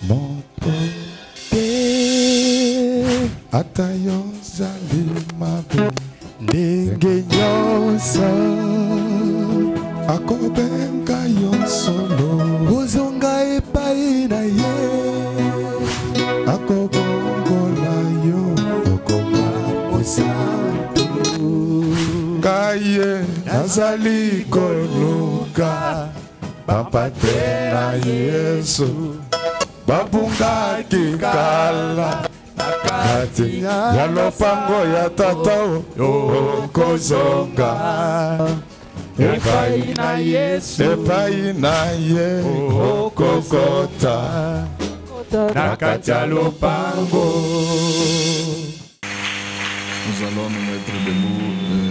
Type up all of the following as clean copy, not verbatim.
motote atayo zali mabe ndenge nyonso akobenga yo solo ozonga epai na ye akobongola yo okoma mosantu kaye nazali koluka bapate na Yesu babungaki kala kati ya lopango ya tata okozonga epai na Yesu epai na ye okokota na kati ya lopango. Nous allons nous mettre debout et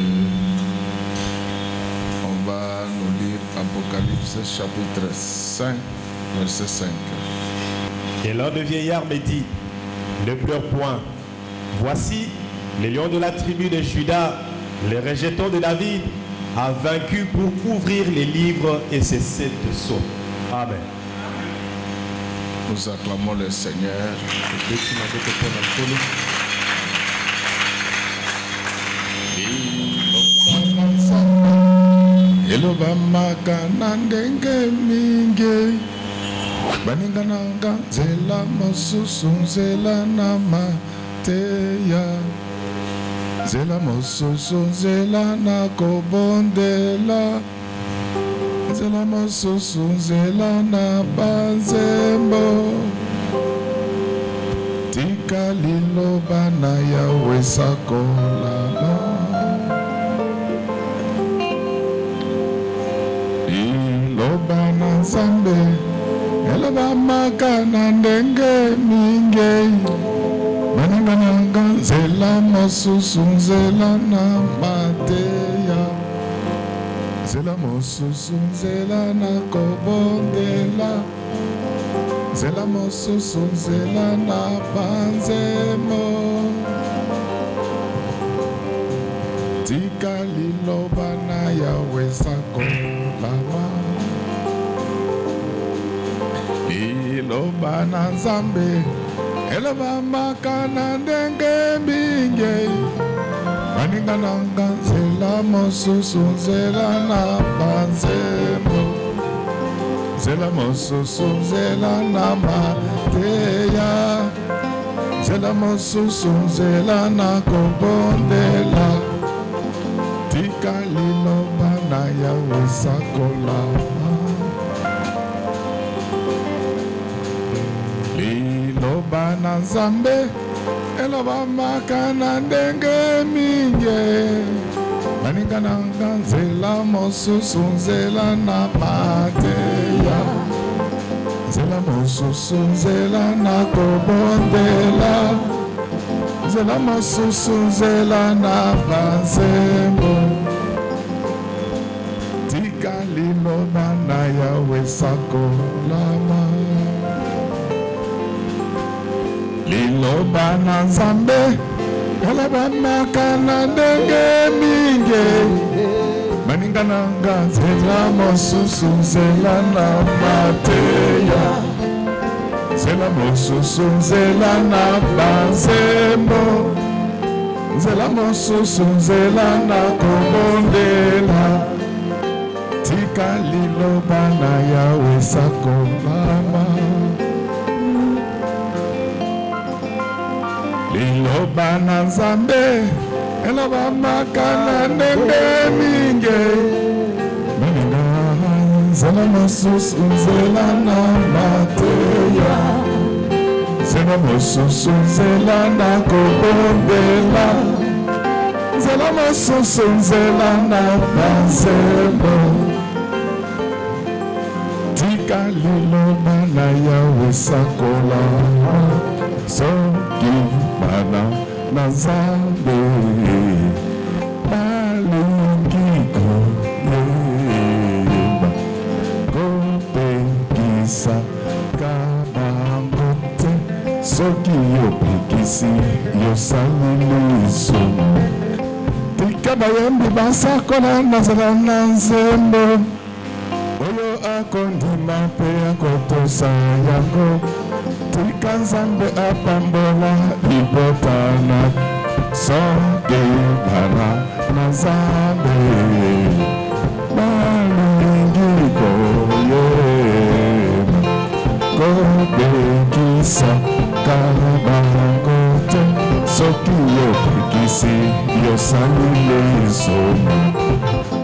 on va nous lire Apocalypse chapitre 5 verset 5. Et l'un des vieillards me dit, ne pleure point. Voici, les lions de la tribu de Juda, les rejetons de David, a vaincu pour ouvrir les livres et ses 7 sceaux. Amen. Nous acclamons le Seigneur. Eloba makana ndenge mingi baningananga nzela mosusu nzela na mateya nzela mosusu nzela na kobondela nzela mosusu nzela na banzembo tika liloba na Yawe sakolama liloba na Nzambe eloba makana ndenge mingi baningananga nzela mosusu nzela na mateya nzela mosusu nzela na kobondela nzela mosusu nzela na banzembo tika liloba na Yawe sakolama liloba na Nzambe eloba makana ndenge mingi baningananga nzela mosusu nzela na banzembo nzela mosusu nzela na mateya nzela mosusu nzela na kobondela tika liloba na Yawe sakolama liloba na Nzambe eloba makana ndenge mingi baningananga nzela mosusu nzela na mateya nzela mosusu nzela na kobondela nzela mosusu nzela na banzembo tika liloba na Yawe sakolama liloba na Nzambe eloba makana ndenge mingi baningananga nzela mosusu nzela na mateya nzela mosusu nzela na banzembo nzela mosusu nzela na kobondela tika liloba na Yawe sakolama liloba na Nzambe eloba makana ndenge mingi baningananga nzela mosusu nzela na mateya nzela mosusu nzela na kobondela nzela mosusu nzela na banzembo tika liloba na Yawe sakolama soki bana na Nzambe balingi koyeba kopekisa kabango te soki yopekisi yosaleli lisumu tika bayembi basakola nazala na nzembo oyo akondima mpe akotosa yango tika nzambe apambola libota na soki bana na nzambe balingi koyeba kobekisa kalabango te soki yobekisi yosali lizomo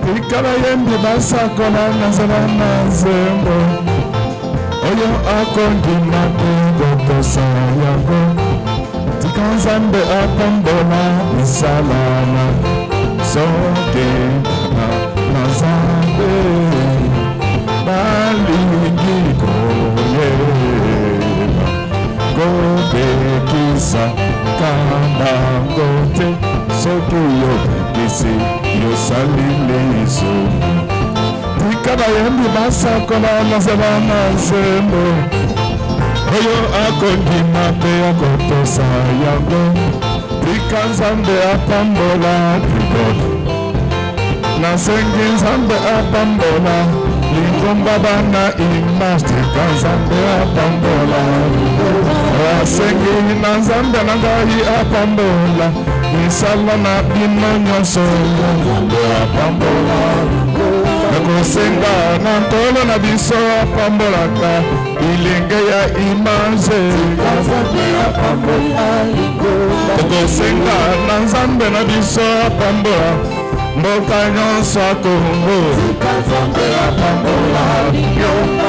tika bayembi basakola na nzela na nzembo oyo akondima mpe kotosa yango tika nzambe apambola misalana soki na nzambe balingi koyeba kobekisa kambango te soki yobekisi yosali lizomo tika bayembi basakola na nzela na nzembo oyo akondima mpe akotosa yango tika nzambe apambola libota nasengi nzambe apambola lingomba bana image tika nzambe apambola asengi na nzambe na ngai apambola misala na bino nyonso nzambe apambola nakosenga na nkolo na biso apambolaka bilenge ya image tokosenga na nzambe na biso apambola mboka nyonso ya Kongo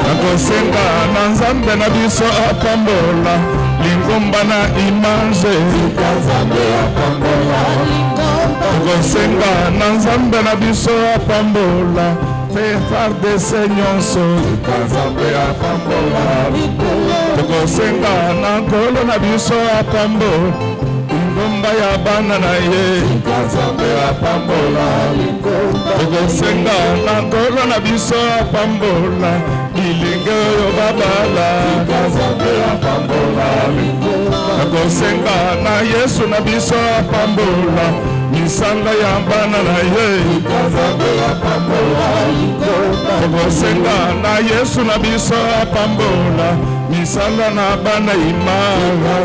nakosenga na nzambe na biso apambola lingomba na image tokosenga na nzambe na biso apambola FARDC nyonso tokosenga na nkolo na biso apambola lingomba ya bana na ye tokosenga na nkolo na biso apambola bilenge oyo babala tokosenga na Yesu na biso apambola misala ya bana na ye tokosenga na Yesu na biso apambola misala na bana imanga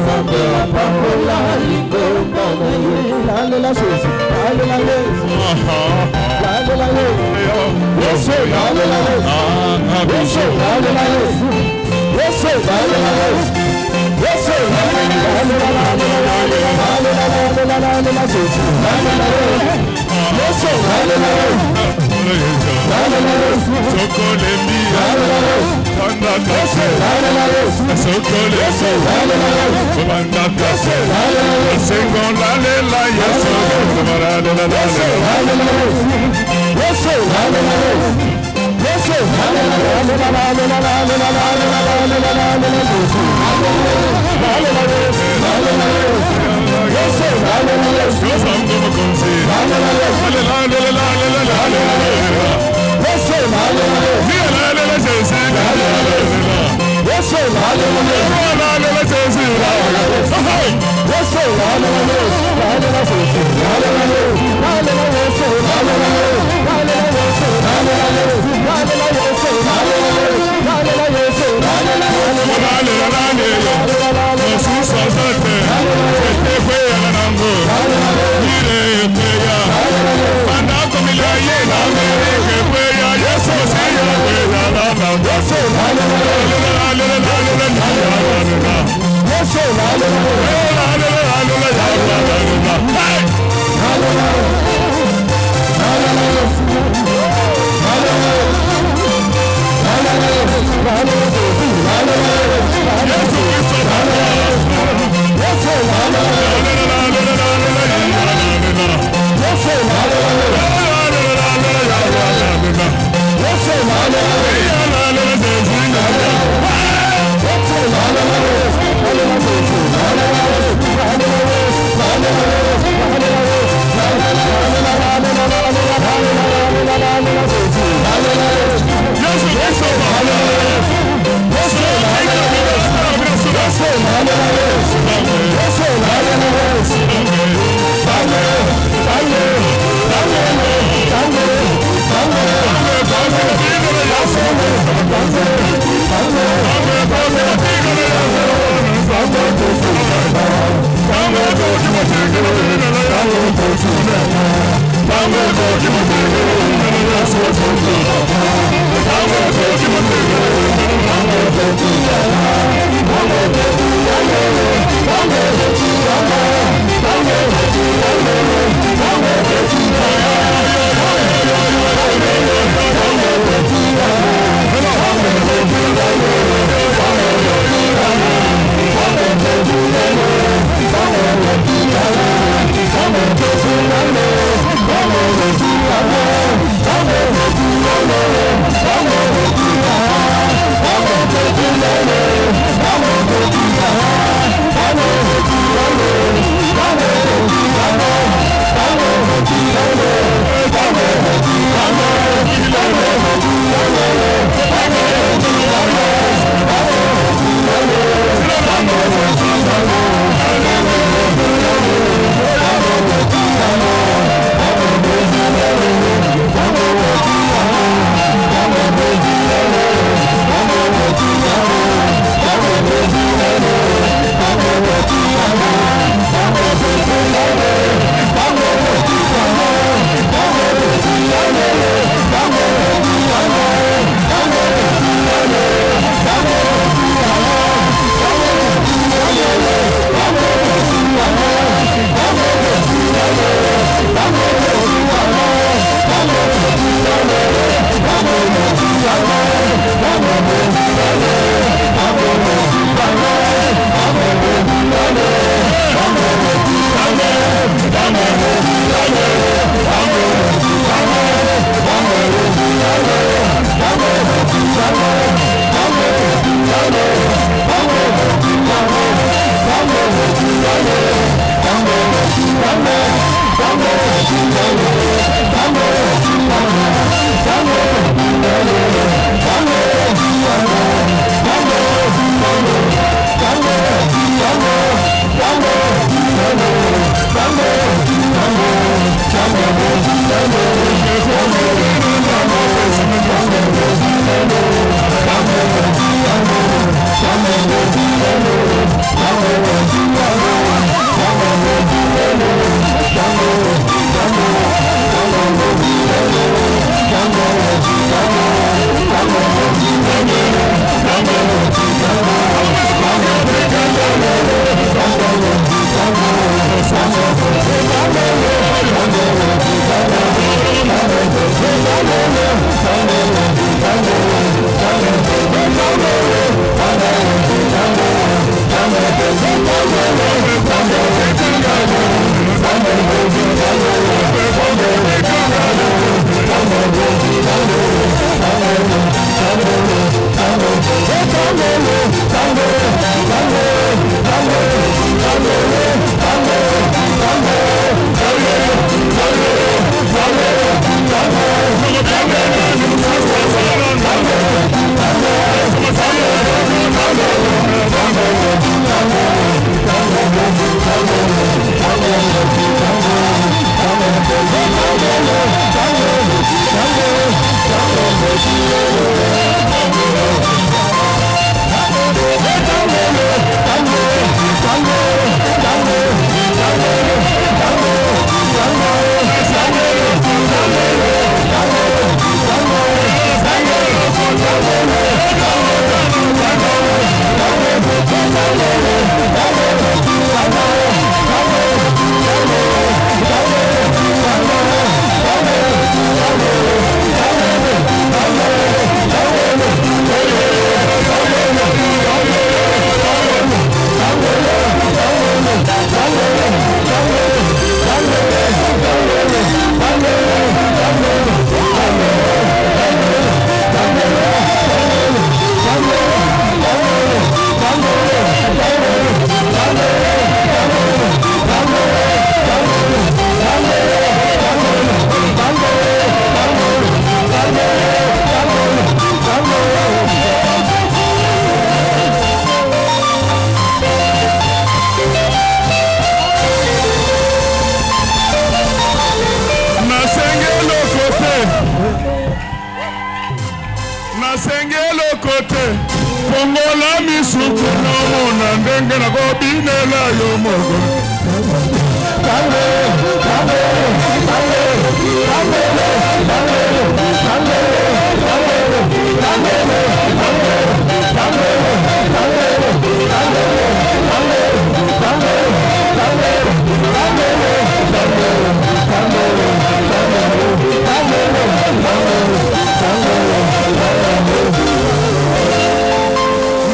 ndenge na kobinela yo moko.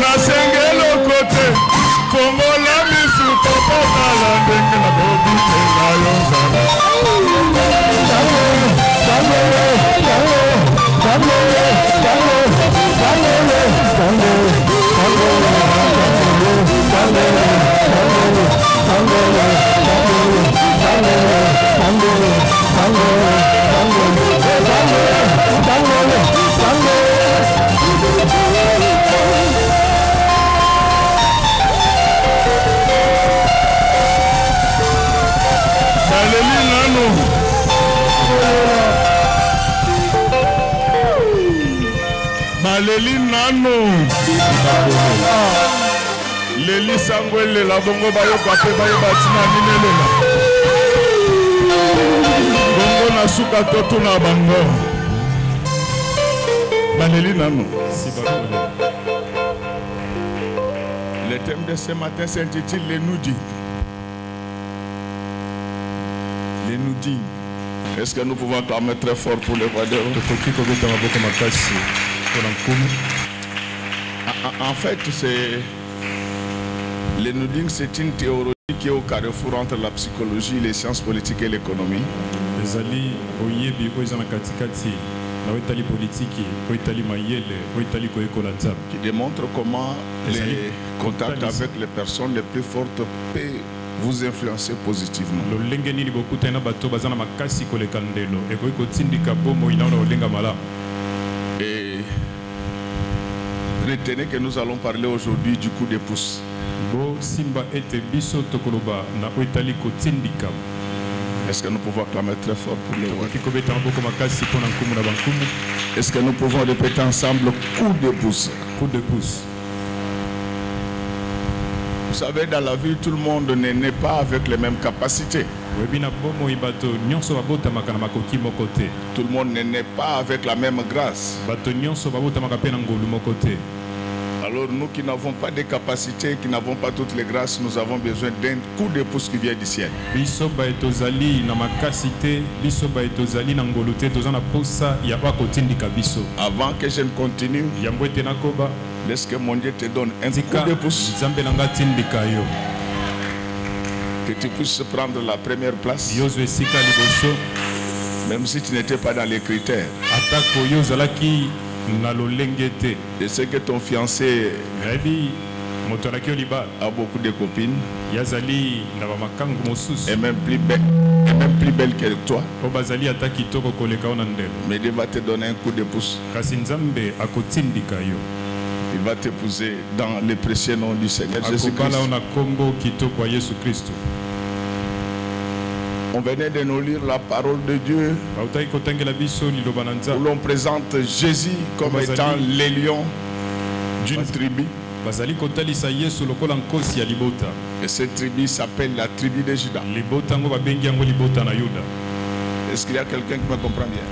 Nasengelo kote fongola misuko potala ndenge na kobinela yo nzala. Baleli nano Leli sangwele la bongo bayo kape bayo batina ninelela bongo na suka toto na bango Baleli nano. Le thème de ce matin s'intitule les nous-dits. Les nous-dits. Est-ce que nous pouvons clamer très fort pour le roi de En fait, le nous-dits, c'est une théorie qui est au carrefour entre la psychologie, les sciences politiques et l'économie. Qui démontre comment les contacts avec les personnes les plus fortes peuvent vous influencer positivement. Et retenez que nous allons parler aujourd'hui du coup de pouce. Est-ce que nous pouvons acclamer très fort pour le roi? Est-ce que nous pouvons répéter ensemble coup de pouce? Coup de pouce. Vous savez, dans la vie, tout le monde n'est pas avec les mêmes capacités. Tout le monde n'est pas avec la même grâce. Alors nous qui n'avons pas de capacités, qui n'avons pas toutes les grâces, nous avons besoin d'un coup de pouce qui vient du ciel. Avant que je ne continue, laisse que mon Dieu te donne un coup de pouce. Que tu puisses prendre la première place. Même si tu n'étais pas dans les critères. Je sais que ton fiancé a beaucoup de copines et même plus belle que toi. Mais Dieu va te donner un coup de pouce. Il va t'épouser dans le précieux nom du Seigneur Jésus-Christ. On venait de nous lire la parole de Dieu où l'on présente Jésus comme étant les lions d'une tribu. Et cette tribu s'appelle la tribu de Juda. Est-ce qu'il y a quelqu'un qui me comprend bien?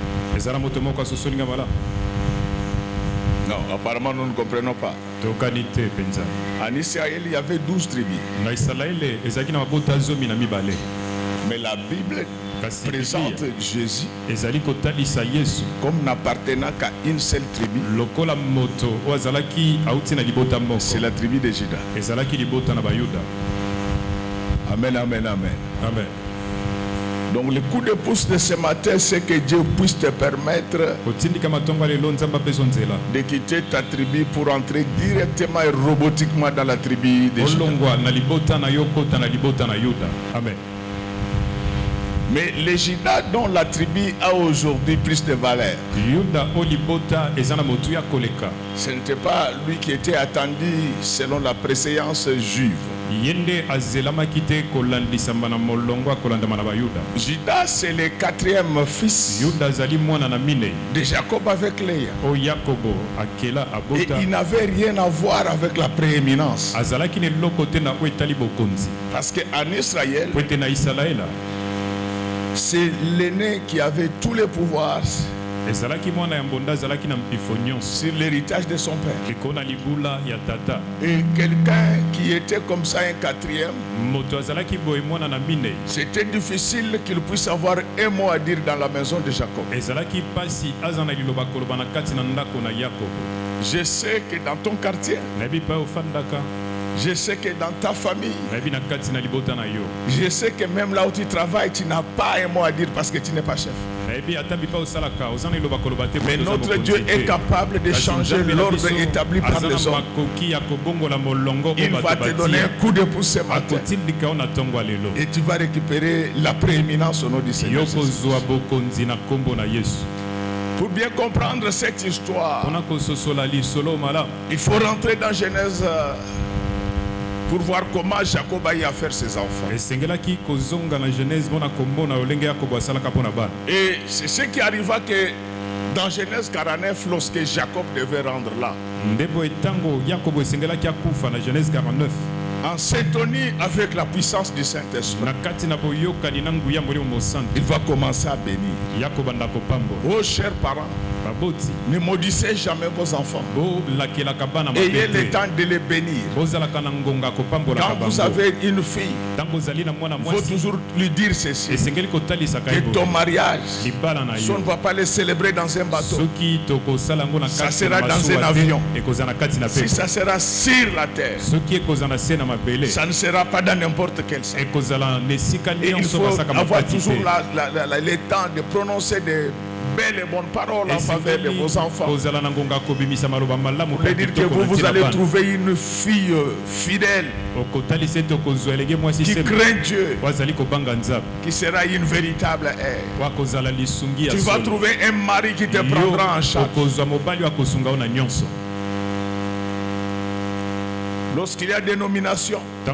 Non, apparemment nous ne comprenons pas. En Israël, il y avait 12 tribus. Mais la Bible présente Jésus comme n'appartenant qu'à une seule tribu. C'est la tribu de Juda. Amen, amen, amen. Amen. Donc le coup de pouce de ce matin, c'est que Dieu puisse te permettre de quitter ta tribu pour entrer directement et robotiquement dans la tribu de Juda. Amen. Mais les Juda dont la tribu a aujourd'hui plus de valeur, ce n'était pas lui qui était attendu selon la préséance juive. Judas, c'est le 4e fils de Jacob avec Léa. Et il n'avait rien à voir avec la prééminence. Parce qu'en Israël, c'est l'aîné qui avait tous les pouvoirs sur l'héritage de son père. Et quelqu'un qui était comme ça un 4e, c'était difficile qu'il puisse avoir un mot à dire dans la maison de Jacob. Je sais que dans ton quartier, je sais que dans ta famille, je sais que même là où tu travailles, tu n'as pas un mot à dire parce que tu n'es pas chef. Mais notre Dieu est capable de changer l'ordre établi par les hommes. Il va te donner un coup de pouce ce matin. Et tu vas récupérer la prééminence au nom du Seigneur. Pour bien comprendre cette histoire, il faut rentrer dans Genèse pour voir comment Jacob a eu à faire ses enfants. Et c'est ce qui arriva que dans Genèse 49, lorsque Jacob devait rendre là, en syntonie avec la puissance du Saint-Esprit, il va commencer à bénir. Oh chers parents, ne maudissez jamais vos enfants. Ayez le temps de les bénir. Quand vous avez une fille, il faut toujours lui dire ceci, que ton mariage, si on ne va pas le célébrer dans un bateau, ça sera dans un avion. Si ça sera sur la terre, ça ne sera pas dans n'importe quel sens. Et il faut avoir toujours le temps de prononcer des belles et bonnes paroles en faveur de vos enfants. Vous voulez dire que vous allez trouver une fille fidèle, qui craint Dieu, qui sera une véritable aire. Tu vas trouver un mari qui te prendra en charge. Lorsqu'il y a des nominations, il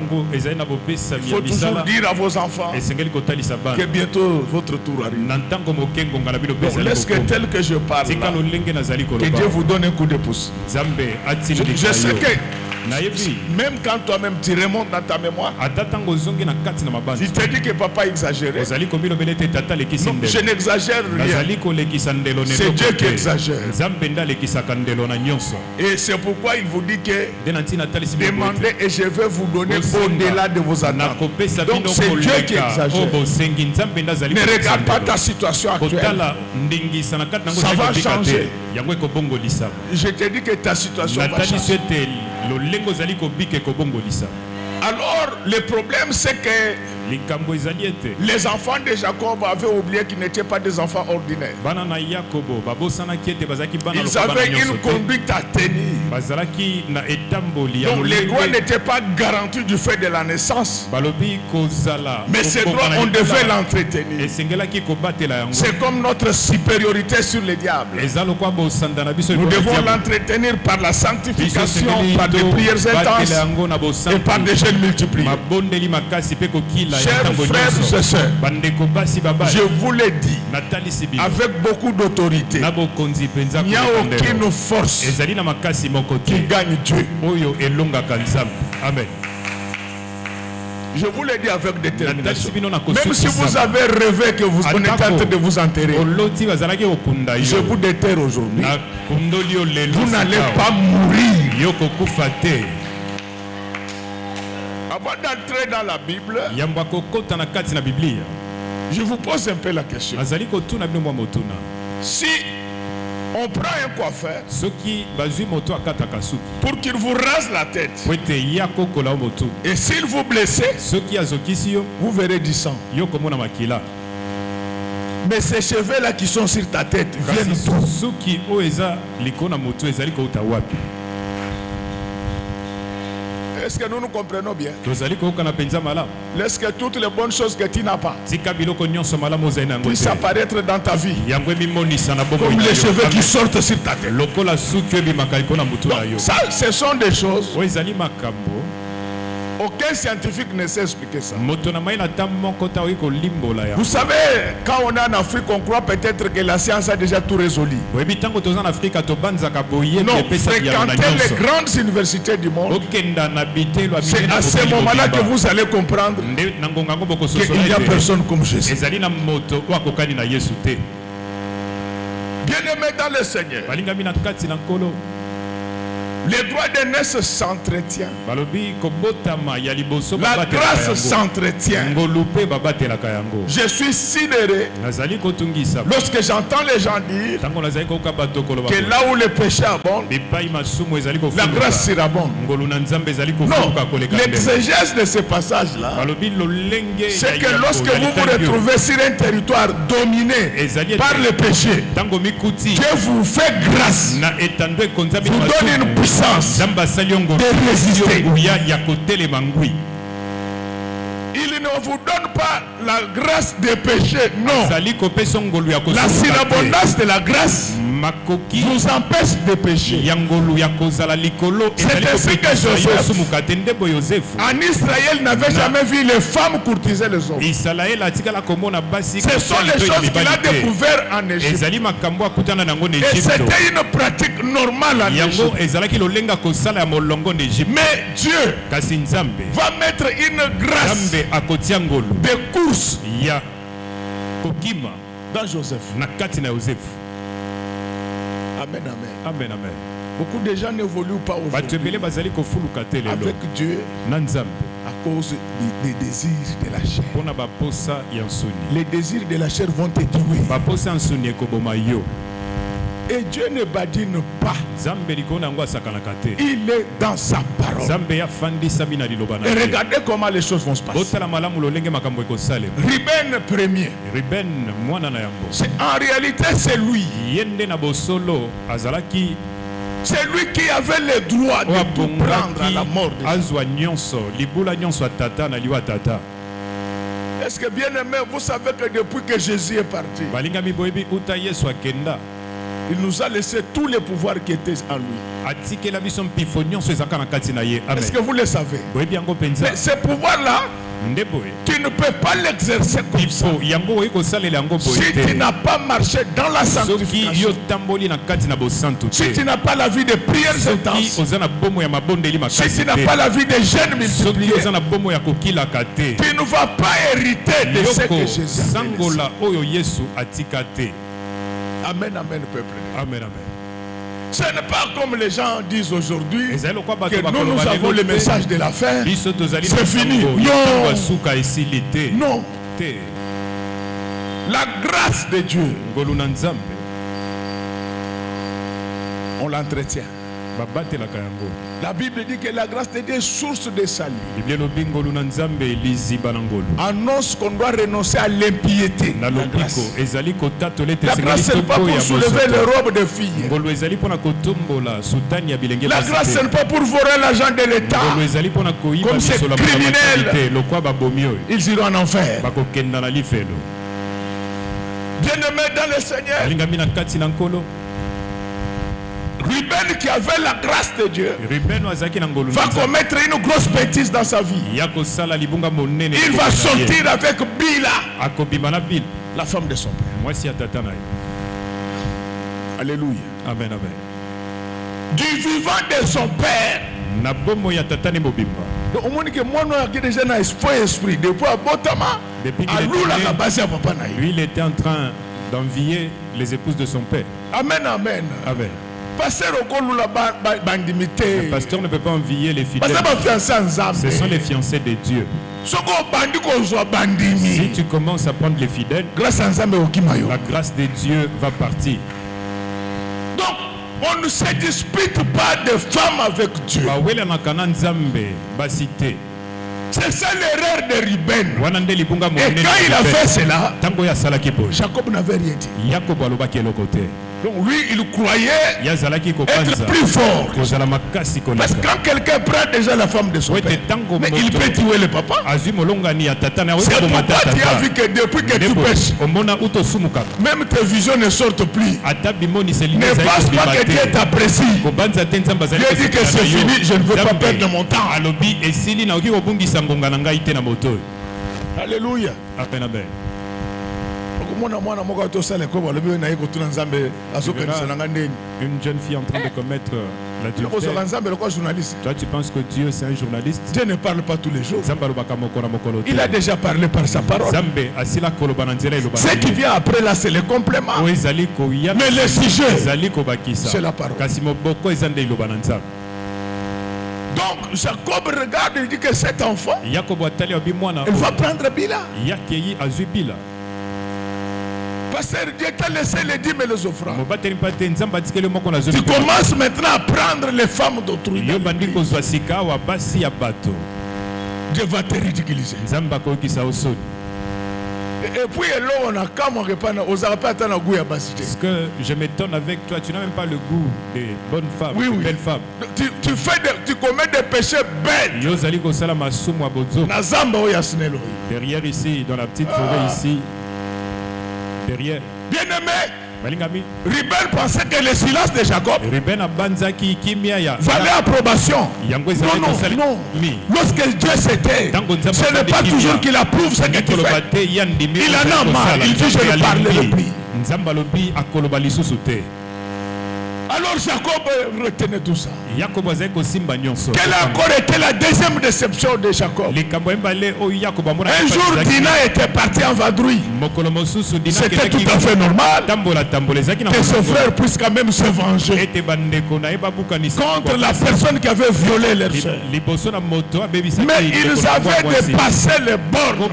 faut toujours dire à vos enfants que bientôt votre tour arrive. Donc laisse que tel que je parle là, que Dieu vous donne un coup de pouce. Je sais que même quand toi-même tu remontes dans ta mémoire, tu te dis que papa exagérait. Non, je n'exagère rien. C'est Dieu qui exagère. Et c'est pourquoi il vous dit que demandez et je vais vous donner au-delà de vos attentes. Donc c'est Dieu qui exagère. Ne regarde pas ta situation actuelle. Ça va changer. Je te dis que ta situation va changer. Alors le problème c'est que les enfants de Jacob avaient oublié qu'ils n'étaient pas des enfants ordinaires. Ils avaient une conduite à tenir. Donc les droits n'étaient pas garantis du fait de la naissance. Mais ces droits, on devait l'entretenir. C'est comme notre supériorité sur les diables. Nous devons l'entretenir par la sanctification, par des prières intenses et par des jeûnes multipliés. Chers frères et sœurs, je vous l'ai dit avec beaucoup d'autorité, il n'y a aucune force qui gagne Dieu. Amen. Je vous l'ai dit avec détermination. Même si vous avez rêvé que vous êtes en train de vous enterrer, je vous déterre aujourd'hui. Vous n'allez pas mourir. Avant d'entrer dans la Bible, je vous pose un peu la question. Si on prend un coiffeur pour qu'il vous rase la tête, et s'il vous blesse, vous verrez du sang. Mais ces cheveux là qui sont sur ta tête viennent d'où? Est-ce que nous nous comprenons bien? Est-ce que toutes les bonnes choses que tu n'as pas puissent apparaître dans ta vie comme les cheveux qui sortent sur ta tête? Donc, ça, ce sont des choses Aucun scientifique ne sait expliquer ça. Vous savez, quand on est en Afrique, on croit peut-être que la science a déjà tout résolu. Non, fréquentez les grandes universités du monde. C'est à ce moment-là que vous allez comprendre qu'il n'y a personne comme Jésus. Bien-aimé dans le Seigneur, les droits d'aînance s'entretiennent. La grâce s'entretient. Je suis sidéré lorsque j'entends les gens dire que là où le péché abonde, la grâce surabonde. Non, l'exégèse de ce passage-là, c'est que lorsque vous vous retrouvez sur un territoire dominé par le péché, Dieu vous fait grâce, vous donne une puissance de résister. Il ne vous donne pas la grâce des péchés, non. La surabondance de la grâce vous empêche de pécher. C'est ainsi que Joseph, en Israël, n'avait jamais vu les femmes courtiser les hommes. Ce sont les choses qu'il a découvertes en Égypte. Et c'était une pratique normale en Égypte. Mais Dieu va mettre une grâce de course dans Joseph. Amen, amen. Amen, amen. Beaucoup de gens n'évoluent pas aujourd'hui avec Dieu à cause des désirs de la chair. Les désirs de la chair vont te tuer. Et Dieu ne badine pas. Il est dans sa parole. Et regardez comment les choses vont se passer. Ruben premier. En réalité, c'est lui. C'est lui qui avait le droit de tout prendre à la mort. Est-ce que bien aimé, vous savez que depuis que Jésus est parti, il nous a laissé tous les pouvoirs qui étaient en lui. Est-ce que vous le savez? Mais ces pouvoirs-là, tu ne peux pas l'exercer comme ça si tu n'as pas marché dans la sanctification, si tu n'as pas la vie de prière intense, si tu n'as pas la vie de jeûne multiplié, tu ne vas pas hériter de ce que Jésus a laissé. Amen, amen, peuple. Amen, amen. Ce n'est pas comme les gens disent aujourd'hui que nous avons le message de la fin. C'est fini. Non. Non. La grâce de Dieu, on l'entretient. La Bible dit que la grâce de Dieu est source de salut. Annonce qu'on doit renoncer à l'impiété. La grâce, ce n'est pas pour soulever les robes de filles. La grâce, ce n'est pas pour voler l'argent de l'État. Comme ces criminels, ils iront en enfer. Bien-aimé dans le Seigneur, Ruben qui avait la grâce de Dieu va commettre une grosse bêtise dans sa vie. Il va sortir avec Bila, la femme de son père. Alléluia. Amen, amen. Du vivant de son père. Donc au moins que moi j'ai déjà un esprit depuis à Botama. Lui il était en train d'envier les épouses de son père. Amen, amen. Amen. Le pasteur ne peut pas envier les fidèles. Ce sont les fiancés de Dieu. Si tu commences à prendre les fidèles, la grâce de Dieu va partir. Donc, on ne se dispute pas de femmes avec Dieu. C'est ça l'erreur de Ruben. Et quand il a fait cela, Jacob n'avait rien dit. Donc lui, il croyait être plus fort. Parce que quand quelqu'un prend déjà la femme de son père, mais il peut tuer le papa. C'est pourquoi tu as vu que depuis que tu pêches, même tes visions ne sortent plus. Ne pense pas que Dieu t'apprécie. Dieu dit que c'est fini, je ne veux pas perdre mon temps. Alléluia. Une jeune fille en train de commettre l'adultère. Toi tu penses que Dieu c'est un journaliste? Dieu ne parle pas tous les jours. Il a déjà parlé par sa parole. Ce qui vient après là c'est le complément. Mais le sujet c'est la parole. Donc Jacob regarde et dit que cet enfant il va prendre Bila. Pasteur, Dieu t'a laissé les dîmes et les offrandes. Tu commences maintenant à prendre les femmes d'autrui. Dieu va te ridiculiser. Et puis on a ce que je m'étonne avec toi, tu n'as même pas le goût des bonnes femmes, oui, des belles femmes. Tu commets des péchés bêtes. Derrière ici, dans la petite forêt ici. Derrière. Bien-aimé, Ruben pensait que le silence de Jacob valait approbation. Non. Lorsque Dieu s'était, ce n'est pas toujours qu'il approuve ce que tu fais. Il en a marre. Il dit je ne parlerai plus. Alors Jacob retenait tout ça. Quelle a encore été la deuxième déception de Jacob? Un jour, Dina était parti en vadrouille. C'était tout à fait normal que son frère puisse quand même se venger contre la personne qui avait violé leur soeur. Mais ils avaient dépassé les bornes.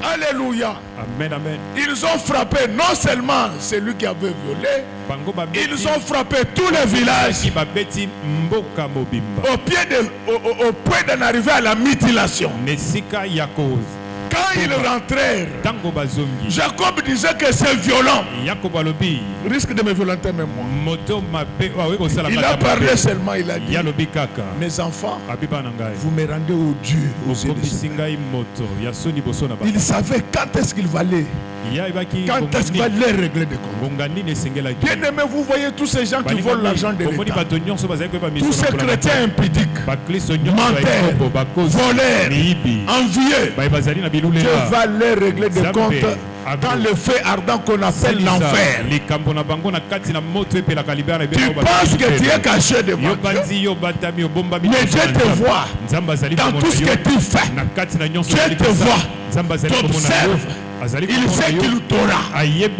Alléluia. Amen, amen. Ils ont frappé non seulement celui qui avait violé, ils ont frappé tous les villages au point d'en arriver à la mutilation. Quand ils rentrèrent, Jacob disait que c'est violent. Risque de me violenter même moi. Il a parlé seulement, il a dit: mes enfants, vous me rendez au Dieu. Il savait quand est-ce qu'il va aller. Quand est-ce qu'il va les régler des comptes. Bien aimé, vous voyez tous ces gens qui volent l'argent de l'État, tous ces chrétiens impudiques, menteurs, voleurs, envieux, Dieu va les régler des comptes dans le feu ardent qu'on appelle l'enfer. Tu penses que tu es caché devant Dieu, mais Dieu te voit dans tout ce que tu fais. Dieu te voit, t'observe. Il sait qu'il t'aura. Et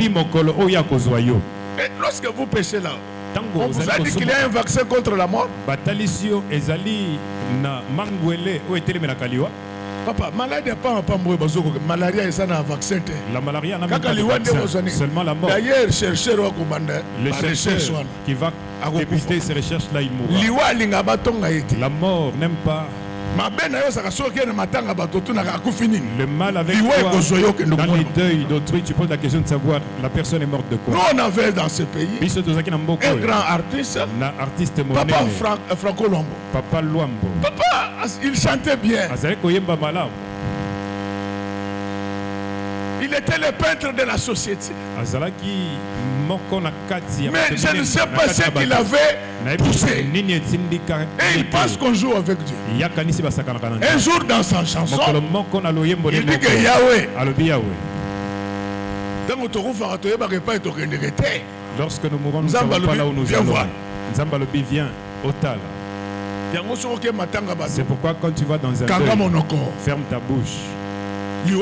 lorsque vous péchez là, on vous a dit qu'il y a un vaccin contre la mort. Papa, maladie pas malaria et ça n'a vaccin. La malaria n'a pas de vaccin, seulement la mort. D'ailleurs, chercheur le chercheur qui va débuter ces recherches-là, il mourra. La mort n'aime pas. Le mal avec toi, dans les deuils d'autrui, tu poses la question de savoir la personne est morte de quoi. Nous on avait dans ce pays un grand artiste, Papa Franco Luambo. Papa Luambo. Papa, il chantait bien. Il était le peintre de la société. Mais je ne sais pas ce qu'il avait poussé. Et il pense qu'on joue avec Dieu. Un jour dans sa chanson, il dit que Yahweh. Lorsque nous mourrons, nous ne savons pas là où nous allons. Nzambalobi vient au tal. C'est pourquoi quand tu vas dans un deuil, ferme ta bouche. La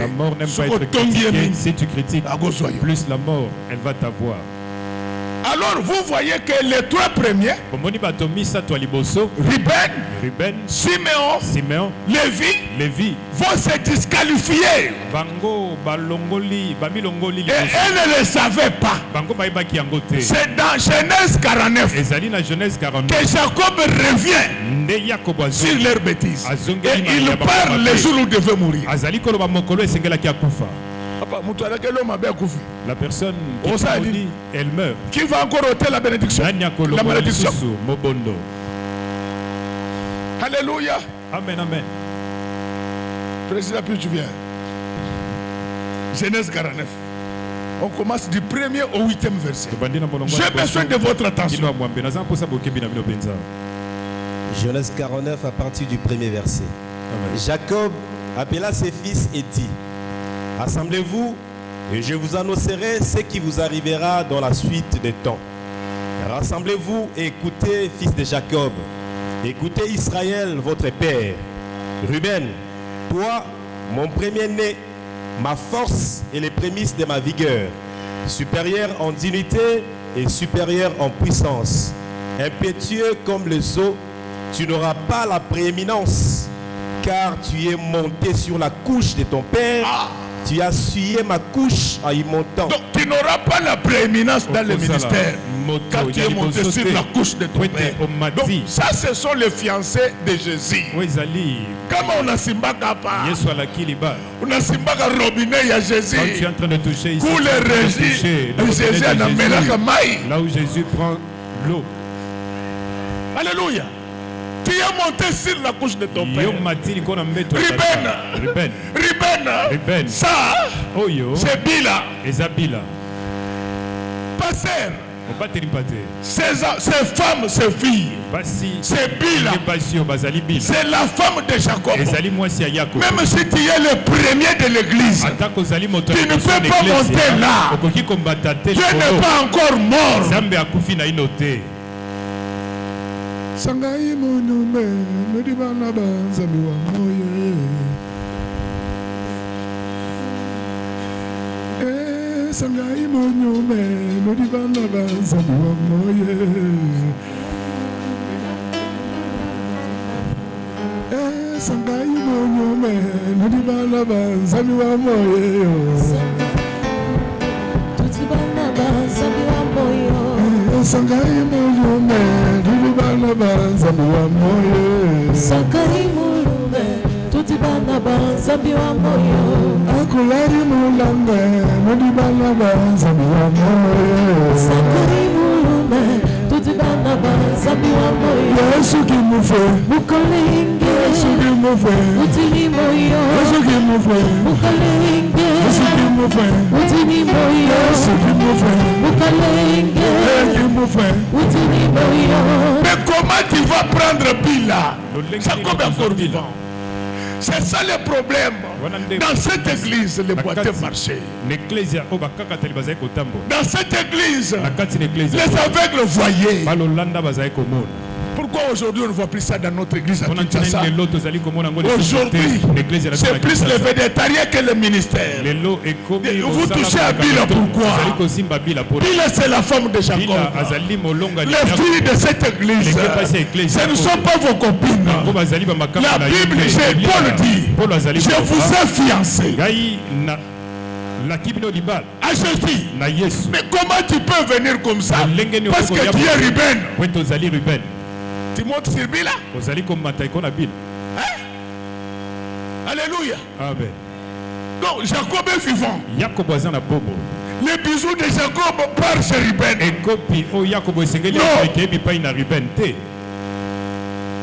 mort n'aime pas être critiquée. Si tu critiques, plus la mort, elle va t'avoir. Alors vous voyez que les trois premiers, Ruben, Siméon, Lévi, vont se disqualifier. Et elles ne le savaient pas. C'est dans Genèse 49 que Jacob revient sur leurs bêtises. Et il parle les jours où il devait mourir. La personne qui maudit, elle meurt. Qui va encore ôter la bénédiction? La malédiction. Alléluia. Amen, amen. Président, puis tu viens. Genèse 49. On commence du 1er au 8e verset. J'ai besoin de votre attention. Genèse 49 à partir du 1er verset. Amen. Jacob appela ses fils et dit: Assemblez-vous et je vous annoncerai ce qui vous arrivera dans la suite des temps. Rassemblez-vous et écoutez, fils de Jacob. Écoutez Israël, votre père. Ruben, toi, mon premier-né, ma force et les prémices de ma vigueur, supérieur en dignité et supérieur en puissance, impétueux comme les eaux, tu n'auras pas la prééminence, car tu es monté sur la couche de ton père. Tu as essuyé ma couche en y montant. Donc tu n'auras pas la prééminence dans le ministère quand tu es monté sur la couche de ton père. Donc ça, ce sont les fiancés de Jésus. Comment on a simbaka pas? On a simbaka robinet, il y a Jésus. Quand tu es en train de toucher ici, pour les régis, là où Jésus prend l'eau. Alléluia. Tu es monté sur la couche de ton père. Ruben. Ça, c'est Bila. Passer. Ces femmes, ces filles. C'est Bila. C'est la femme de Jacob. Même si tu es le premier de l'église, tu ne peux pas monter là. Dieu n'est pas encore mort. Sangai monume medibana banzami wa moye. Sangai monume medibana banzami wa moye. Sangai monume medibana banzami wa moye. Tutibana banzami wa moye. Sangai monume medibana banzami wa moye. Sangai monume tutibana banzami wa moye. Akulari mulanga medibana banzami wa moye. Sangai monume tutibana banzami wa moye. Yesu kimufe mukolenge. Yesu kimufe utini moyo. Yesu kimufe mukolenge. Yesu kimufe utini moyo. Yesu kimufe mukolenge. Mais comment tu vas prendre Bila? Jacob est encore vivant. C'est ça le problème. Dans cette église, les boiteux marchaient. Dans cette église, les aveugles voyaient. Pourquoi aujourd'hui on ne voit plus ça dans notre église à Kinshasa? Aujourd'hui, c'est plus le végétarien que le ministère. Vous touchez à Bila, pourquoi? Bila, c'est la femme de Jacob. Les filles de cette église, ce ne sont pas vos copines. La Bible, Paul dit, je vous ai fiancé à Jésus. Mais comment tu peux venir comme ça? Parce que tu es Ruben. Tu montes sur Bila? Hein? Alléluia. Amen. Donc Jacob est vivant. Les bisous de Jacob partent chez Ruben.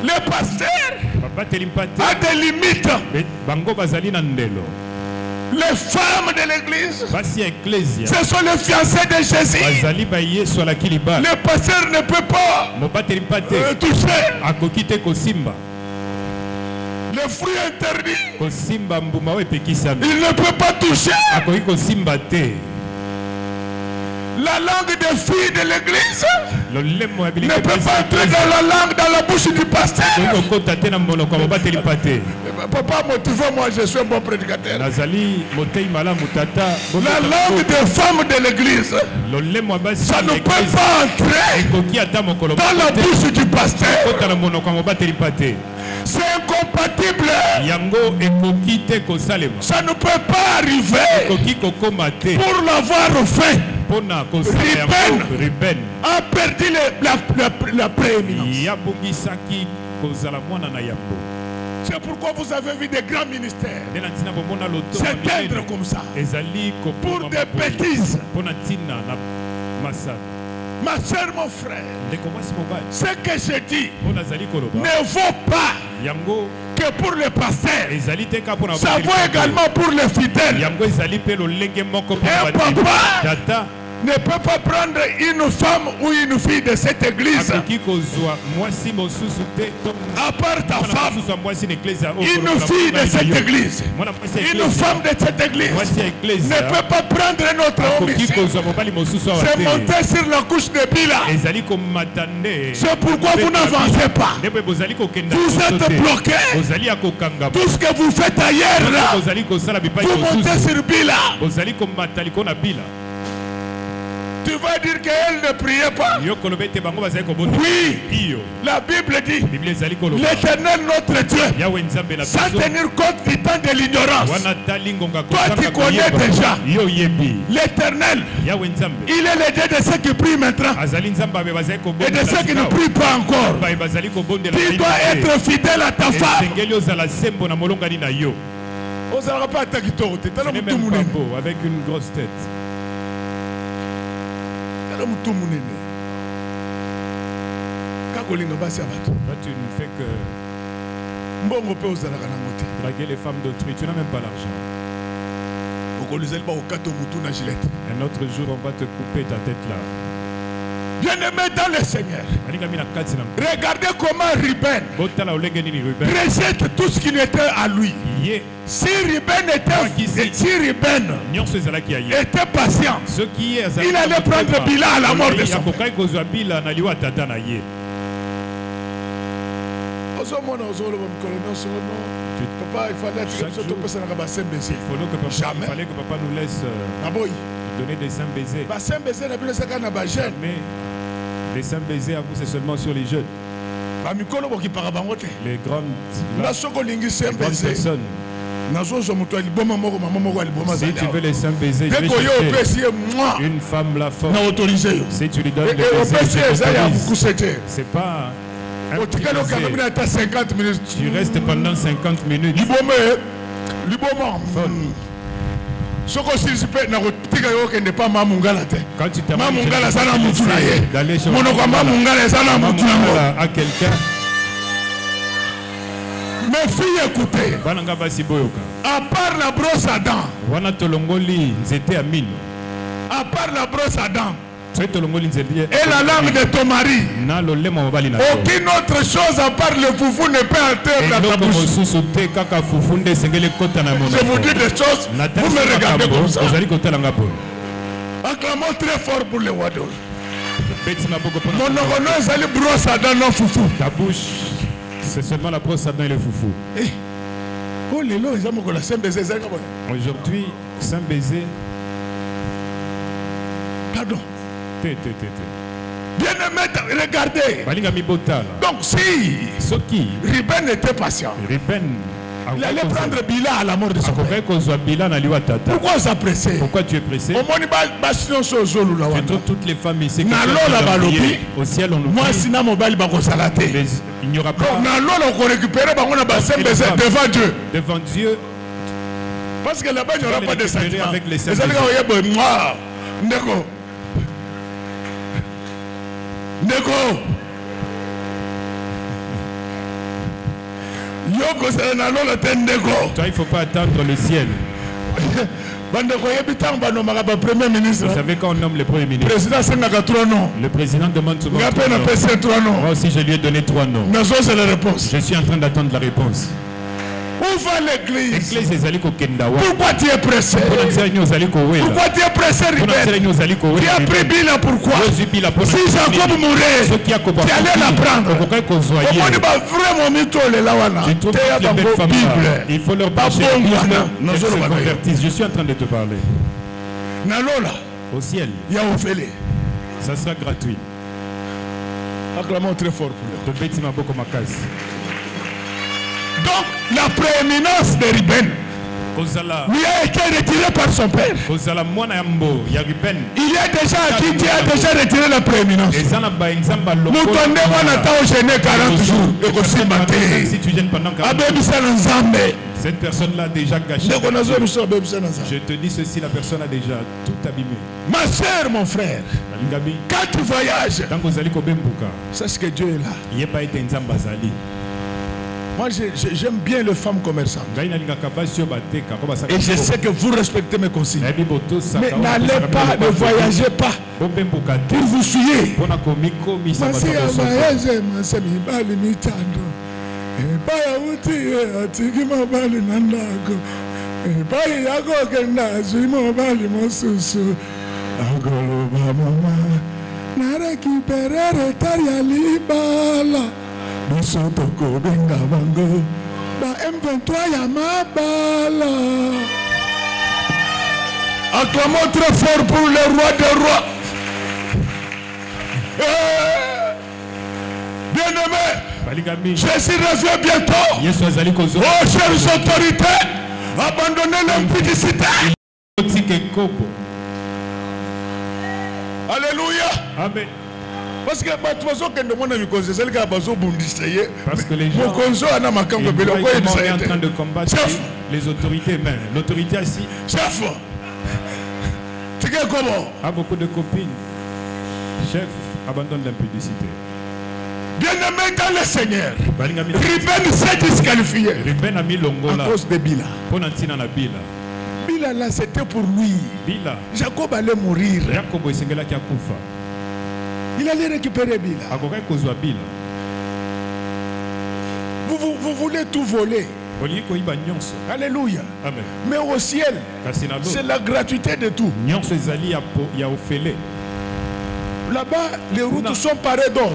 Le pasteur a des limites. Les femmes de l'église, ce sont les fiancés de Jésus. Le pasteur ne peut pas toucher le fruit interdit. Il ne peut pas toucher la langue des filles de l'église. Ne peut pas entrer dans la langue, dans la bouche du pasteur. Papa, motive-moi, je suis un bon prédicateur. La langue des femmes de l'église, ça ne peut pas entrer dans la bouche du pasteur. C'est incompatible. Ça ne peut pas arriver. Pour l'avoir fait, Ruben a perdu la prééminence. C'est pourquoi vous avez vu des grands ministères s'éteindre comme ça pour des bêtises. Ma soeur, mon frère, ce que je dis ne vaut pas que pour les pasteurs, ça vaut également pour les fidèles. Un papa ne peut pas prendre une femme ou une fille de cette église, à part ta femme, une fille de cette église, une femme de cette église ne peut pas prendre un autre homme ici. C'est monter sur la couche de Bila. C'est pourquoi vous n'avancez pas. Vous êtes bloqués. Tout ce que vous faites ailleurs là, vous montez sur Bila. Tu vas dire qu'elle ne priait pas? Oui. La Bible dit l'Éternel notre Dieu, sans tenir compte du temps de l'ignorance. Toi tu connais déjà l'Éternel. Il est le Dieu de ceux qui prient maintenant et de ceux qui ne prient pas encore. Tu dois être fidèle à ta femme. Avec une grosse tête. Toi, tu ne fais que draguer les femmes d'autrui. Tu n'as même pas l'argent. Un autre jour, on va te couper ta tête là. Bien-aimé dans le Seigneur, regardez comment Ruben rejette tout ce qui n'était à lui. Si Ruben était patient, il allait prendre Bila à la mort de son père. Papa, il fallait que papa nous laisse donner des saints baisers. Mais les saints baisers à vous, c'est seulement sur les jeunes. Les grandes personnes. Si tu veux les saints baisers, je vais chercher une femme la forte. Si tu lui donnes des baisers, c'est pas un petit baiser. Tu restes pendant 50 minutes. Quand tu t'amènes d'aller chez à quelqu'un. Mes filles, écoutez. À part la brosse à dents. À part la brosse à dents. Et la langue de ton mari. Aucune autre chose à part le foufou ne peut entrer dans ta bouche. Je vous dis des choses, vous me regardez comme ça. Acclamons très fort pour les Wador. Mon nom est allé brosse à dents, non foufou. Ta bouche, c'est seulement la brosse à dents et le foufou. Aujourd'hui, saint baiser. Pardon. Bien aimé, regardez. Donc si Ruben était patient, il allait prendre Bila à la mort de son père. Pourquoi s'apresser? Pourquoi tu es pressé? Tu trouves toutes les femmes ici. Au ciel on nous prie. Il n'y aura pas. Devant Dieu. Devant Dieu. Parce que là-bas il n'y aura pas de sentiments. Avec les saints. Neko. Toi, il ne faut pas attendre le ciel. Vous savez quand on nomme le premier ministre, le président demande souvent 3 noms. Moi aussi, je lui ai donné 3 noms. Je suis en train d'attendre la réponse. Où va l'église? Pourquoi tu es pressé? Pourquoi tu es pressé, Ruben? Tu as pris Bila, pourquoi? Si Jacob mourait, tu allais la prendre. Il faut leur prêcher. Je suis en train de te parler. Au ciel, ça sera gratuit. Acclamons très fort pour lui. Donc, la prééminence de Ruben lui a été retiré par son père. Il y a déjà qui Dieu a déjà retiré la prééminence. Nous tendons à attendre gêner 40 jours et aussi matin. Cette personne-là a déjà gâché. Je te dis ceci, la personne a déjà tout abîmé. Ma soeur, mon frère, quand tu voyages, sache que Dieu est là. Moi, j'aime bien les femmes commerçantes. Et je sais que vous respectez mes consignes. Mais n'allez pas, ne voyagez pas pour vous souiller. Acclamons très fort pour le roi des rois. Bien-aimé, Jésus revient bientôt. Oh, chères autorités, abandonnez l'impudicité. Alléluia. Amen. Parce que les gens sont en train de combattre les autorités, mais l'autorité ici chef, a beaucoup de copines. Chef, abandonne l'impudicité. Bien-aimé dans le Seigneur, Ruben s'est disqualifié à cause de Bila. Bila là, c'était pour lui. Jacob allait mourir. Il allait récupérer Bila. Vous voulez tout voler. Alléluia. Amen. Mais au ciel, c'est la gratuité de tout. Là-bas, les routes sont parées d'or.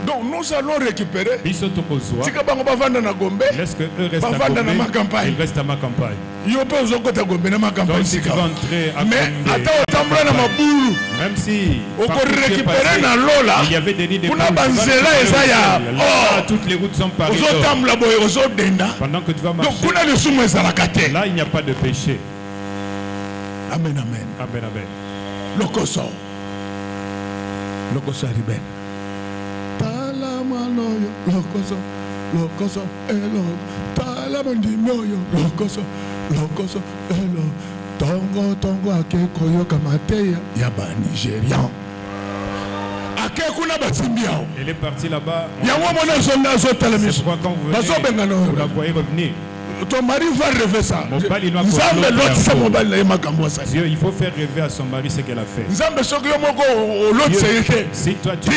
Donc nous allons récupérer. Laisse que eux restent à Gombe. Ils restent à ma campagne. Donc si tu vas entrer à Gombe, même si il y avait des nids de toutes les routes sont parées d'or. Pendant que tu vas marcher, là il n'y a pas de péché. Amen, amen. Amen, amen. Lokoso Ruben. Talamanoyo lokoso elo. Talamandinoyo lokoso elo. Tongo akekoyo kamateya yaba Nigérian. Elle est partie là-bas. C'est pourquoi quand vous venez, vous la voyez revenir. Ton mari va rêver ça. Dieu, il faut faire rêver à son mari ce qu'elle a fait. Si toi tu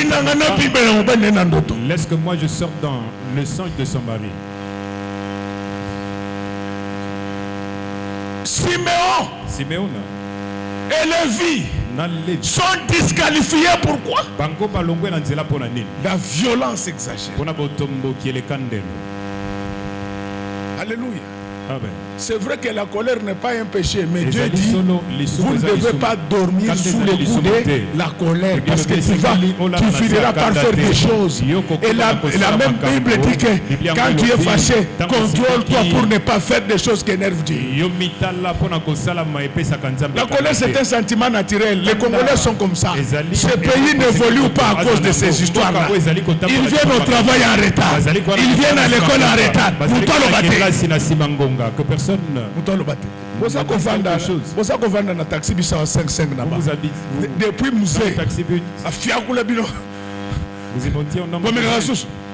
laisse que moi je sorte dans le songe de son mari. Siméon et Lévi sont disqualifiés. Pourquoi? La violence exagère. Alléluia. Amen. C'est vrai que la colère n'est pas un péché, mais Dieu dit vous ne devez pas dormir sous le coup de la colère, parce que tu finiras par faire des choses. Et la même Bible dit que quand tu es fâché, contrôle-toi pour ne pas faire des choses qui énervent Dieu. La colère, c'est un sentiment naturel. Les Congolais sont comme ça. Ce pays n'évolue pas à cause de ces histoires-là. Ils viennent au travail en retard. Ils viennent à l'école en retard. Que personne depuis musée vous y montiez au nombre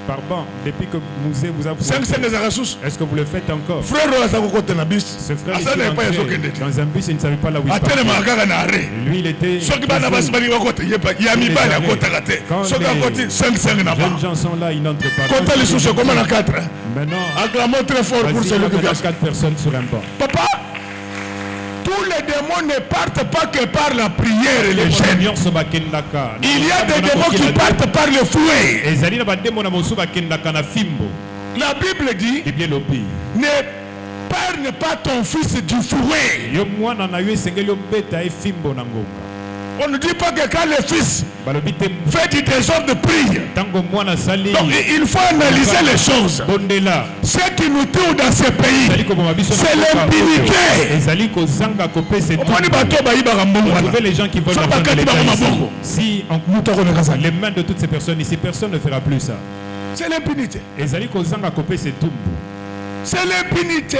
pardon, depuis que musée vous a est-ce que vous le faites encore? Ce frère ici dans un bus, il ne savait pas là où il partait. Lui il était quand les jeunes gens sont là, ils n'entrent pas. Maintenant, acclamons très fort pour celui qui vient. 4 personnes sur un banc. Papa, tous les démons ne partent pas que par la prière et les jeûnes. Il y a des démons qui partent par le fouet. La Bible dit n'épargne pas ton fils du fouet. On ne dit pas que quand le fils fait du désordre, prie. Donc il faut analyser les choses. Ce qui nous tourne dans ce pays, c'est l'impunité. Les gens qui veulent si les mains de toutes ces personnes ici, personne ne fera plus ça. C'est l'impunité. C'est l'impunité.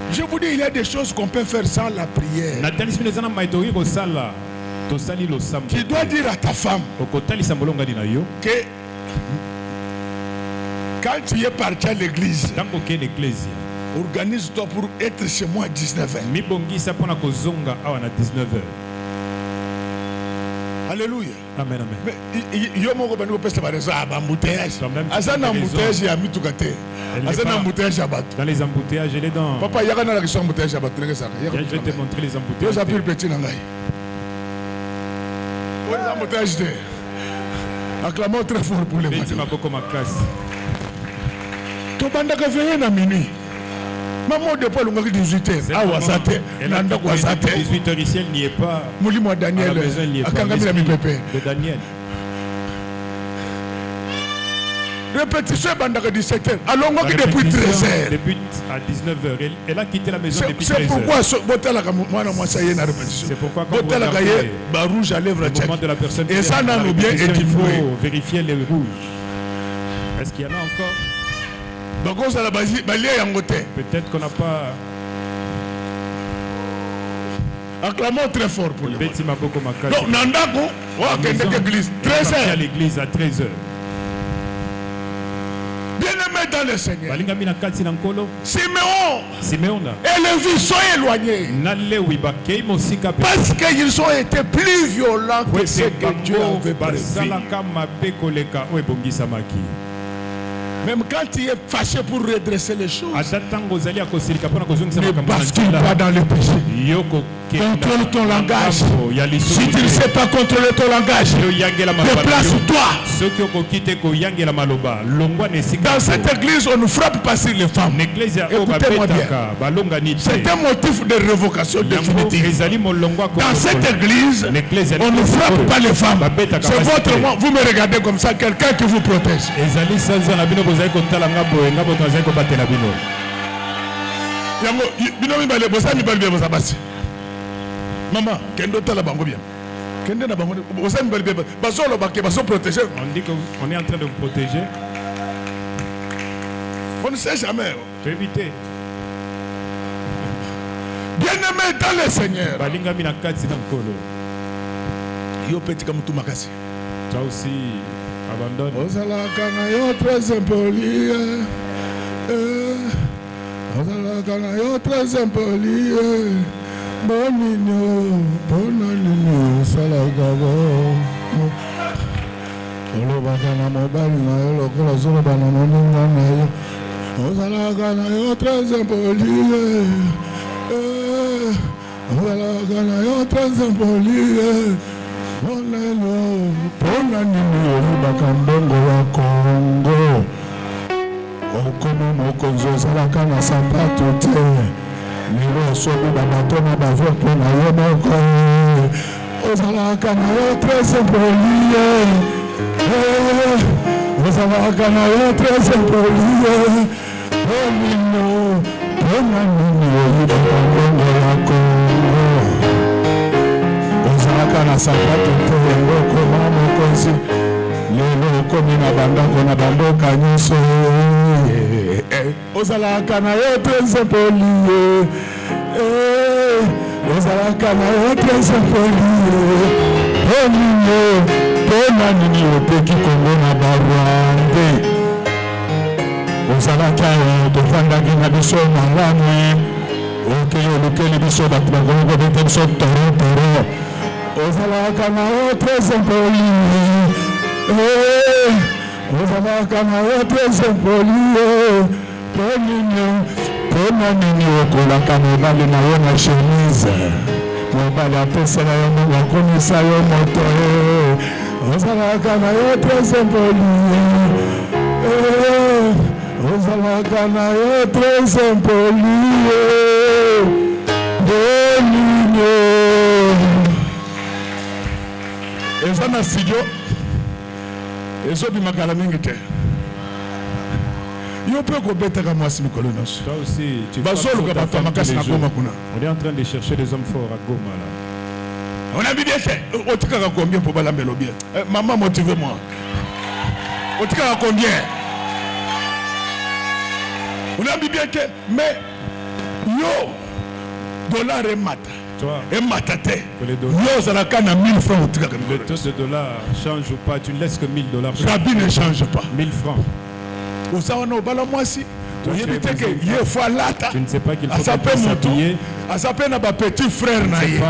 Je vous dis, il y a des choses qu'on peut faire sans la prière. Tu dois dire à ta femme que quand tu es parti à l'église, organise-toi pour être chez moi à 19h. Alléluia. Amen, amen. Mais il y a un embouteillage. Dans les embouteillages, il est dans. Papa, il y a un embouteillage. Je vais te montrer les embouteillages. Acclamons très fort pour les matin. Tu vas à minuit. Maman de Paul 18h. Ah, 18h ici, elle n'y est pas. Moulimo Daniel. De Daniel. Répétition bandaka 17h. Allons depuis 13h. Depuis à 19h. Elle a quitté la maison depuis 13h. C'est pourquoi ça y est la répétition. C'est pourquoi quand vous rouge à lèvres de la personne et ça n'a bien il faut vérifier les rouges. Est-ce qu'il y en a encore? Peut-être qu'on n'a pas. Acclamons très fort pour le Beti Maboko Makasi. Donc, Nandako, l'église. 13h. À l'église à 13h. Bien-aimé dans le Seigneur. Siméon. Et les vies sont éloignées. Parce qu'ils ont été plus violents que ce que Dieu avait prévu. Même quand tu es fâché pour redresser les choses, ne bascule pas dans le péché. Contrôle ton langage. Si tu ne sais pas contrôler ton langage, déplace-toi. Dans cette église, on ne frappe pas sur les femmes. Écoutez-moi bien. C'est un motif de révocation définitive. Dans cette église, on ne frappe pas les femmes. C'est votre moi. Vous me regardez comme ça, quelqu'un qui vous protège. Maman, kendo tala bango bien. Kendo na bango. On dit qu'on est en train de vous protéger. On ne sait jamais. Tu éviter. Bien-aimé dans le Seigneur. Yo petit comme tout makasi. Toi aussi abandonne. Osala kana yo très impoli. Osala kana yo très impoli. Bonino, bonino, salagabo. Olobakana mobali na yo lokola zolo bana moninga na yo. Osalagana yo très impoli. Osalagana yo très impoli. Bonino, bonino, bakambongo wa Kongo. Okomo mokonzo salakana sapato te. Lelo sobi babatona bavio pona yo moko. Osalaka na yo très impoli. Osalaka na yo très impoli. Bonino, bonino, bakambongo ya Kongo. Osalaka na sapato te yango koma mokonzi. Lelo komi na bandako na bandoka nyonso. Osalaka na yo très impoli. Osalaka na yo très impoli. Bonino, pona nini opeki Kongo na barwande. Osalaka yo tofandaki na biso malamu. Okeyo olukeli biso bato bakongo bete biso torotoro. Osalaka na yo très impoli. Osalaka na yo très impoli. Bonino, pona nini okolaka mobali na yo na chemise. Mobali apesela yo mongo akomisa yo moto. Osalaka na yo très impoli. Osalaka na yo très impoli. Bonino. eza na studio ezobimaka mingi te yo mpe kobetaka mwasi mikolo nyonso bazoluka bato ya makasi na Goma kuna. On est en train de chercher des hommes forts à Goma là. On a bien fait. Otikaka combien pour balambelo bien? Maman, motivez-moi. Otikaka combien? On a bien que mais yo dollar et mata. Toi, et matate. Yo zalaka na 1000 francs otikaka. Le taux de dollar change ou pas, tu ne laisses que $1000. Rabbi ne change pas. 1000 francs. Osawana obala mwasi. Tu ne sais pas qu'il faut s'habiller. À s'appeler na petit frère na ye.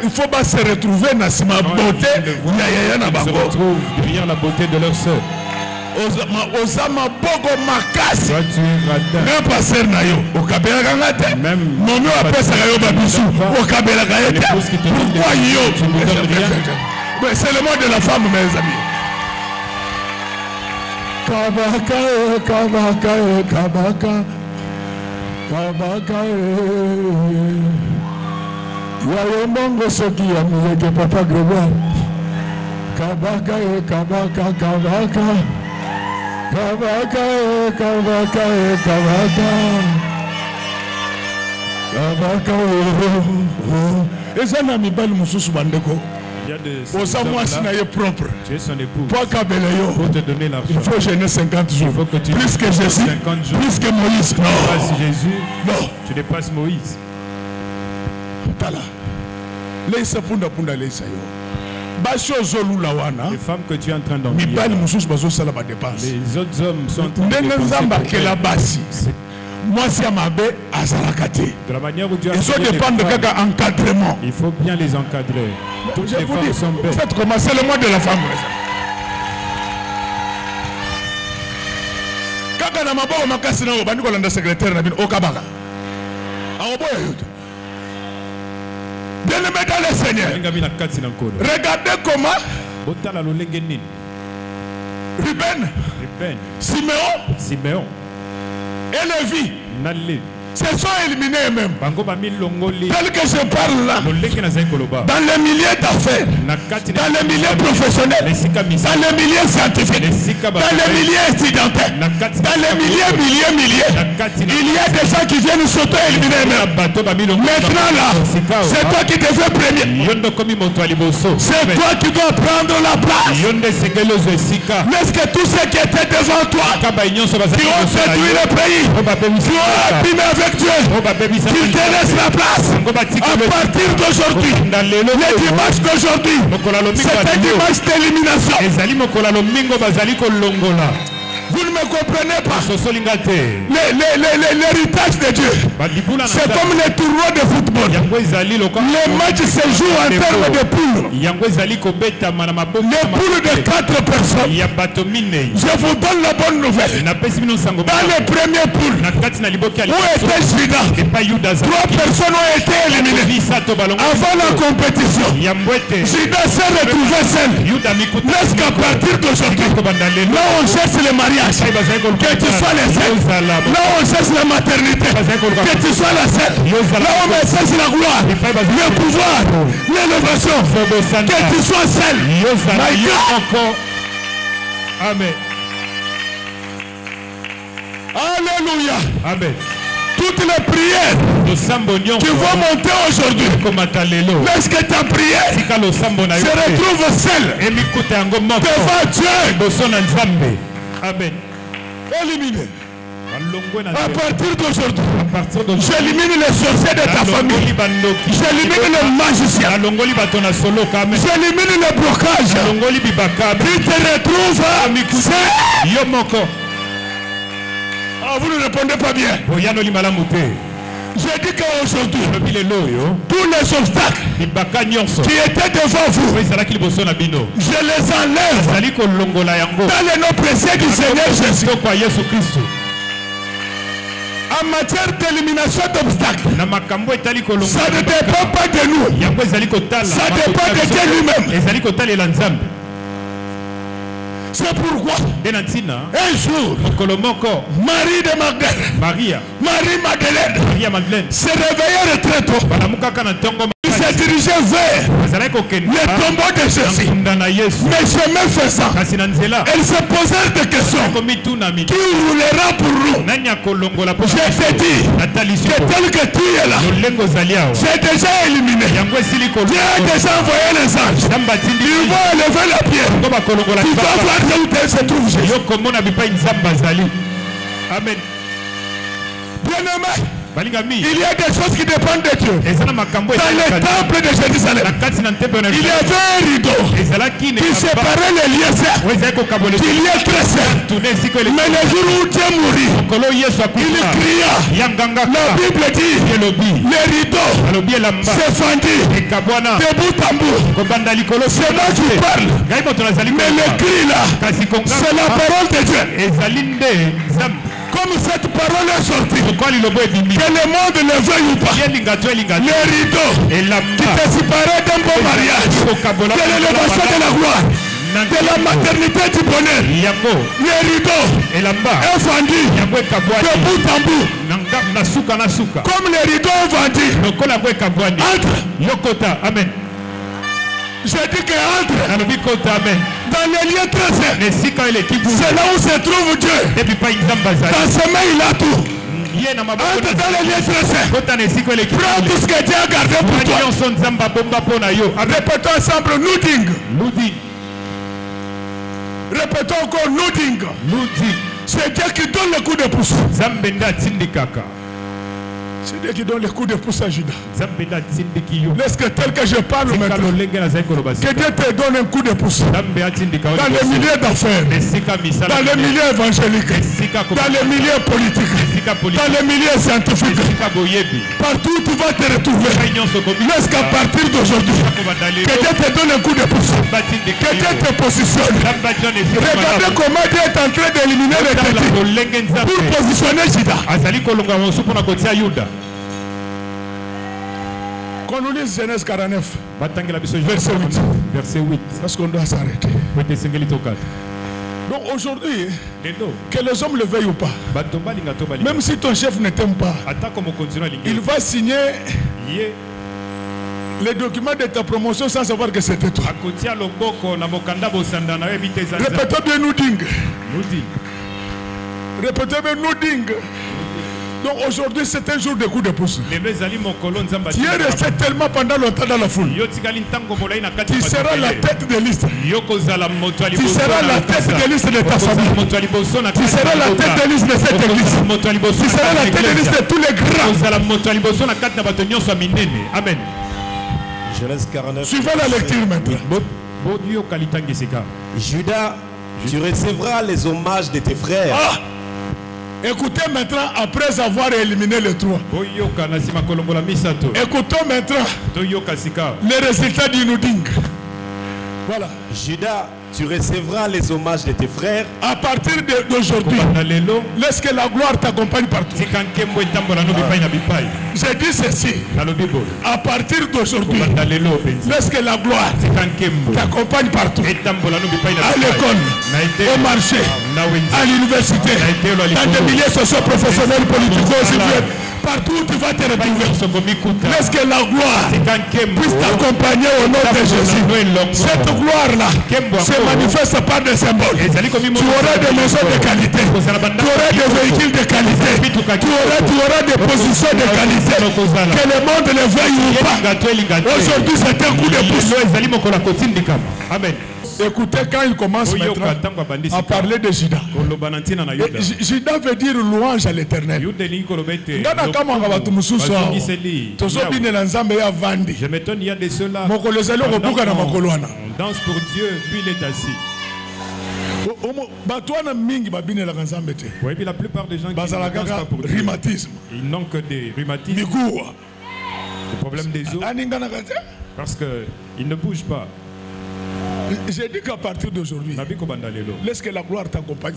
Il faut pas se retrouver na sima beauté na bango. Ils se retrouvent derrière la beauté de leur sœur. Osama bogo makasi. Toi tu es radin. Même passer na yo. Okabela kangate. Même mono apesa yo babisu. Okabela kangate. Pourquoi yo? Tu ne donnes rien. Mais c'est le mot de la femme, mes amis. Kabaka, kabaka, kabaka, kabaka. Yayo mongo soki ya miyeke papa Grégoire. Kabaka, kabaka, kabaka, kabaka, kabaka, kabaka, kabaka. Eza na mibali mususu bandeko. Il y a des tu es son époux. Pour te donner l'argent. Il faut gêner 50 jours. Il faut que tu plus que Jésus, plus que Moïse. Non. Jésus, non. Tu dépasses Moïse. Les femmes que tu es en train d'envoyer. Les autres hommes sont en train de dépenser. Moi, c'est ma bé à Zarakati. De la manière où tu as ils ont dépendre de quelqu'un encadrement. Il faut bien les encadrer. Toutes les femmes sont belles. Faites comment? C'est le mois de la femme. Quand on a ma bonne makasi na obani ko landa secrétaire na bin okabaka. Aoboya yoto. Bien aimé dans le Seigneur. Regardez comment Ruben, Siméon et Lévi se sont éliminés eux-mêmes. Tel que je parle là, dans les milieux d'affaires, dans les milieux professionnels, dans les milieux scientifiques, dans les milieux étudiantins, dans les milieux, il y a des gens qui viennent s'auto-éliminer eux-mêmes. Maintenant là, c'est toi qui devais premier. C'est toi qui dois prendre la place. N'est-ce que tous ceux qui étaient devant toi, qui ont détruit le pays, qui ont abîmé avec Dieu, qu'il te laisse la place à partir d'aujourd'hui. Le dimanche d'aujourd'hui, c'est un dimanche d'élimination. Vous ne me comprenez pas. L'héritage de Dieu, c'est comme les tournois de football. Les matchs se jouent en termes de poules. Les poules de 4 personnes. Je vous donne la bonne nouvelle. Dans les premières poules, où était Judas? 3 personnes ont été éliminées. Avant la compétition, Judas s'est retrouvé seul. N'est-ce qu'à partir d'aujourd'hui, là on cherche les mariages, que tu sois les seuls. Là on cherche la maternité, que tu sois la seule. Là on cherche la gloire, le pouvoir, l'élévation, que tu sois seul. Amen. Alléluia. Amen. Toutes les prières qui vont monter aujourd'hui, est-ce que ta prière se retrouve seule devant Dieu? Amen. Éliminé. À partir d'aujourd'hui, j'élimine les sorciers de ta famille. J'élimine les magiciens. J'élimine les blocages. Tu te retrouves seul. Ah, vous ne répondez pas bien. J'ai dit qu'aujourd'hui, tous les obstacles qui étaient devant vous, je les enlève dans le nom précieux du Seigneur Jésus. En matière d'élimination d'obstacles, ça ne dépend pas de nous. Ça dépend de Dieu lui-même. C'est pourquoi un jour, Marie de Magdalene, Marie Magdalene se réveillait très tôt. Il s'est dirigé vers le tombeau de Jésus. Mais chemin faisant, elle se posait des questions. Qui roulera pour nous? Je te dis que tel que tu es là, j'ai déjà éliminé. Dieu a déjà envoyé les anges. Ils vont élever la pierre. Tu vas voir où se trouve Jésus. Amen. Bien-aimé, il y a des choses qui dépendent de Dieu. Dans le temple de Jérusalem, il y avait un rideau qui séparait les lieux saints du lieu très saint. Mais le jour où Dieu mourut, il cria. La Bible dit, le rideau s'est fendu de bout en bout. C'est moi qui parle. Mais le cri là, c'est la parole de Dieu. Comme cette parole est sortie, que le monde le veuille ou pas, les rideaux qui te séparaient d'un bon mariage, de l'élévation de la gloire, de la maternité du bonheur, les rideaux est vendu de bout en bout. Comme les rideaux ont vendu entre. Amen. Je dis que entre dans les lieux très saints, c'est là où se trouve Dieu. Dans ses mains, il a tout. Entre dans les lieux très saints. Prends tout ce que Dieu a gardé pour toi. Répétons ensemble, nooding. Répétons encore, nooding. C'est Dieu qui donne le coup de pouce. C'est Dieu qui donne les coups de pouce à Judas. Laisse que tel que je parle maintenant, que Dieu te donne un coup de pouce dans les milieux d'affaires, dans les milieux évangéliques, dans les milieux politiques, dans les milieux scientifiques. Partout où tu vas te retrouver. Laisse qu'à partir d'aujourd'hui, que Dieu te donne un coup de pouce, que Dieu te positionne. Regardez comment Dieu est en train d'éliminer les petits pour positionner Judas. Qu'on nous lise Genèse 49, verset 8. Parce qu'on doit s'arrêter. Donc aujourd'hui, que les hommes le veuillent ou pas, même si ton chef ne t'aime pas, il va signer les documents de ta promotion sans savoir que c'était toi. Répétez bien nooding. Répétez bien nooding. Donc aujourd'hui c'est un jour de coup de pouce. Tu es resté tellement pendant longtemps dans la foule. Tu seras la tête de liste. Tu seras la tête de liste de ta famille. Tu seras la tête de liste de cette église. Tu seras la tête de liste de tous les grands. Amen. Genèse 49. Suivez la lecture maintenant. Judas, tu recevras les hommages de tes frères. Écoutez maintenant, après avoir éliminé les trois. Écoutons maintenant les résultats du nooding. Voilà. Judas, tu recevras les hommages de tes frères. À partir d'aujourd'hui, laisse que la gloire t'accompagne partout. J'ai dit ceci. À partir d'aujourd'hui, laisse que la gloire t'accompagne partout. À l'école, au marché, à l'université, dans des milieux socio-professionnels, politico-civils. Partout où tu vas te retrouver, laisse que la gloire puisse t'accompagner au nom de Jésus. Cette gloire-là se manifeste par des symboles. Tu auras des maisons de qualité, tu auras des véhicules de qualité, tu auras des positions de qualité. Que le monde le veuille ou pas. Aujourd'hui, c'est un coup de pouce. Amen. Écoutez, quand il commence maintenant à parler de Judas, Judas veut dire louange à l'éternel. Je m'étonne, il y a de cela. On danse pour Dieu, puis il est assis. Oui, la plupart des gens qui dansent pas pour Dieu, ils n'ont que des rhumatismes, des problèmes des os, parce qu'ils ne bougent pas. J'ai dit qu'à partir d'aujourd'hui, laisse que la gloire t'accompagne.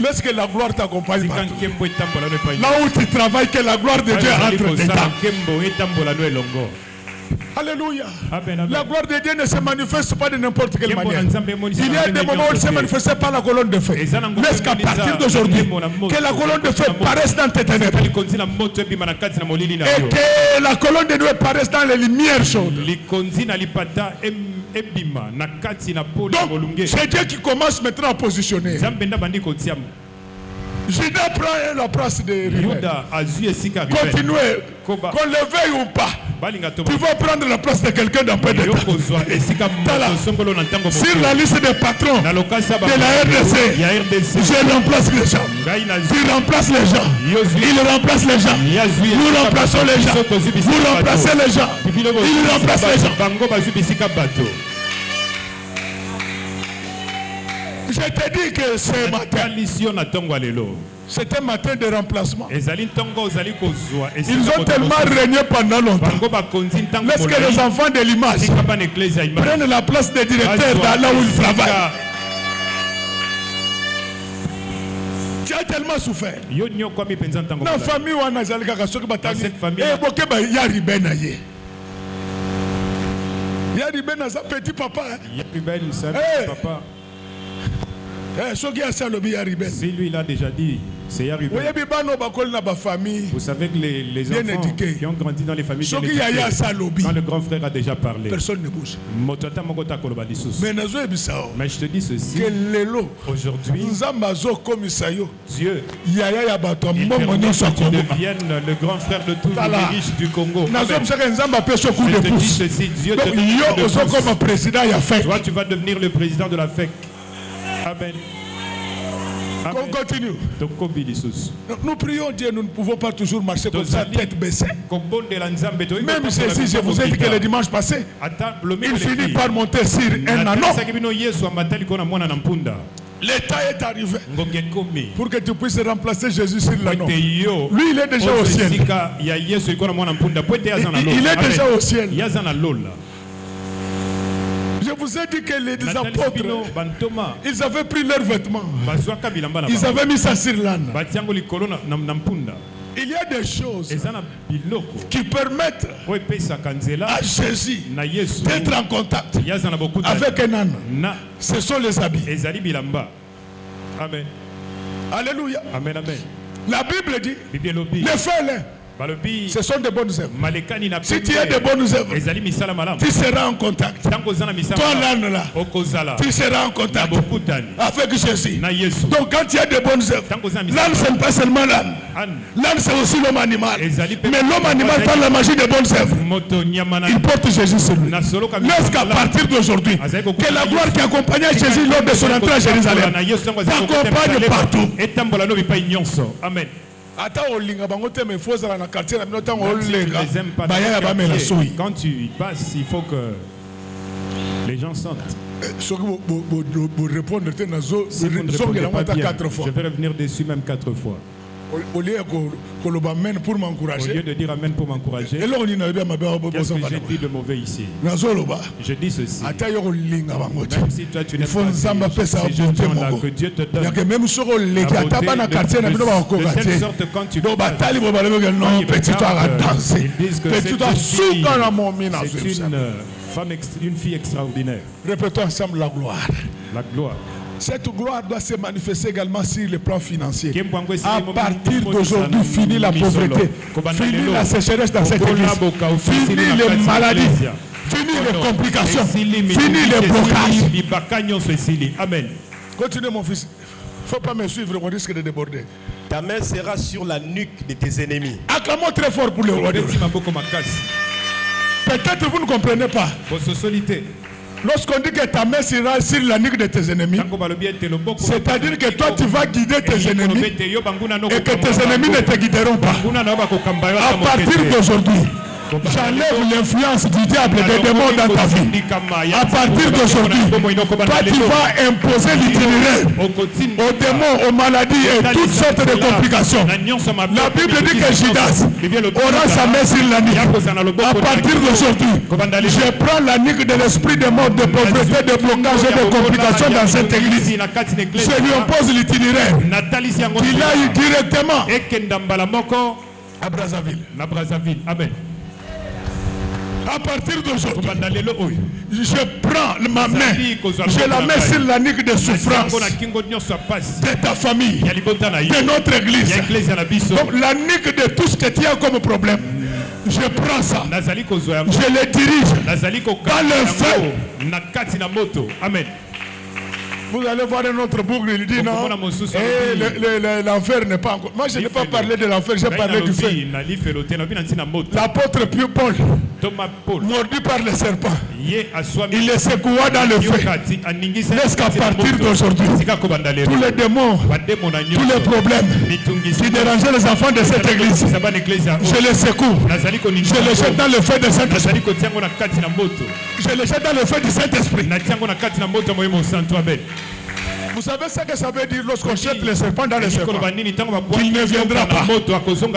Laisse que la gloire t'accompagne. Là où tu travailles, que la gloire de Dieu entre dedans. Alléluia. La gloire de Dieu ne se manifeste pas de n'importe quelle manière. Il y a des moments où il se manifeste par la colonne de feu. Laisse qu'à partir d'aujourd'hui, que la colonne de feu paraisse dans tes ténèbres. Et que la colonne de Dieu paraisse dans les lumières chaudes. Donc, c'est Dieu qui commence maintenant à positionner. Judas prend la place de Ruben. Continuez, qu'on le veuille ou pas. Tu vas prendre la place de quelqu'un dans peu de temps. Sur la liste des patrons de la RDC, je remplace les gens. Tu remplaces les gens. Il remplace les gens. Nous remplaçons les gens. Vous remplacez les gens. Il remplace les gens. Je te dis que ce matin, c'est un matin de remplacement. Ils ont tellement régné pendant longtemps. Lorsque les enfants de l'image prennent la place des directeurs là où ils travaillent, tu as tellement souffert. La famille où on a petit papa. Si lui il a déjà dit, c'est Yaribé. Vous savez que les enfants qui ont grandi dans les familles bien éduquées, quand le grand frère a déjà parlé, personne ne bouge. Mais je te dis ceci, aujourd'hui, Dieu devienne le grand frère de tous les riches du Congo. Je te dis ceci, Dieu te donne. Toi tu vas devenir le président de la FEC. Amen. On continue. Nous prions Dieu, nous ne pouvons pas toujours marcher comme ça, tête baissée. Même ceci, je vous ai dit que le dimanche passé, il finit par monter sur un anneau. L'état est arrivé pour que tu puisses remplacer Jésus sur l'anneau. Lui, il est déjà au ciel. Il est déjà au ciel. Je vous ai dit que les apôtres, ils avaient pris leurs vêtements. Ils avaient mis ça sur l'âne. Il y a des choses qui permettent à Jésus d'être en contact avec un âne. Ce sont les habits. Amen. Alléluia. Amen, amen. La Bible dit, les fais-les. Ce sont de bonnes œuvres. Si tu as de bonnes œuvres, tu seras en contact. Toi l'âne là, tu seras en contact avec Jésus. Donc quand tu as de bonnes œuvres, l'âne ce n'est pas seulement l'âne. L'âne c'est aussi l'homme animal. Mais l'homme animal par la magie des bonnes œuvres, il porte Jésus sur lui. Laisse qu'à partir d'aujourd'hui, que la gloire qui accompagnait Jésus lors de son entrée à Jérusalem t'accompagne partout. Amen. Quand tu y passes, il faut que les gens sentent. Si vous ne répondez pas bien, je vais revenir dessus même 4 fois. Au lieu de dire Amen pour m'encourager, qu'est-ce que j'ai dit de mauvais ici? Je dis ceci. Même si toi tu n'es pas que Dieu te donne la beauté de telle sorte quand tu peux ils disent que c'est une fille extraordinaire. Répétons ensemble la gloire. La gloire. Cette gloire doit se manifester également sur le plan financier. À partir d'aujourd'hui, fini la pauvreté, fini la sécheresse dans cette église, fini les maladies, fini les complications, fini les blocages. Amen. Continue mon fils. Il ne faut pas me suivre, on risque de déborder. Ta main sera sur la nuque de tes ennemis. Acclamons très fort pour le roi. Peut-être vous ne comprenez pas. Lorsqu'on dit que ta main sera sur la nuque de tes ennemis, c'est-à-dire que toi tu vas guider tes ennemis et que tes ennemis ne te guideront pas. À partir d'aujourd'hui, j'enlève l'influence du diable et des démons dans ta vie. À partir d'aujourd'hui, toi tu vas imposer l'itinéraire aux démons, aux maladies et toutes sortes de complications. La Bible dit que Judas aura sa main sur la nuque. À partir d'aujourd'hui, je prends la nuque de l'esprit de mort, de pauvreté, de blocage et de complications dans cette église. Je lui impose l'itinéraire. Il aille directement à Brazzaville. Amen. À partir d'aujourd'hui, je prends ma main, je la mets sur la nuque de souffrance de ta famille, de notre église. Donc la nuque de tout ce que tu as comme problème, je prends ça, je les dirige dans le feu. Amen. Vous allez voir un autre boucle, il dit non, l'enfer n'est pas encore. Moi je n'ai pas parlé de l'enfer, j'ai parlé du feu. L'apôtre Paul, mordu par le serpent, il le secoua dans le feu. Laisse qu'à partir d'aujourd'hui, tous les démons, tous les problèmes qui dérangeaient les enfants de cette église, je les secoue, je les jette dans le feu de Saint-Esprit. Je les jette dans le feu du Saint-Esprit. Vous savez ce que ça veut dire lorsqu'on jette les serpents dans les serpents? Qu'il ne viendra pas.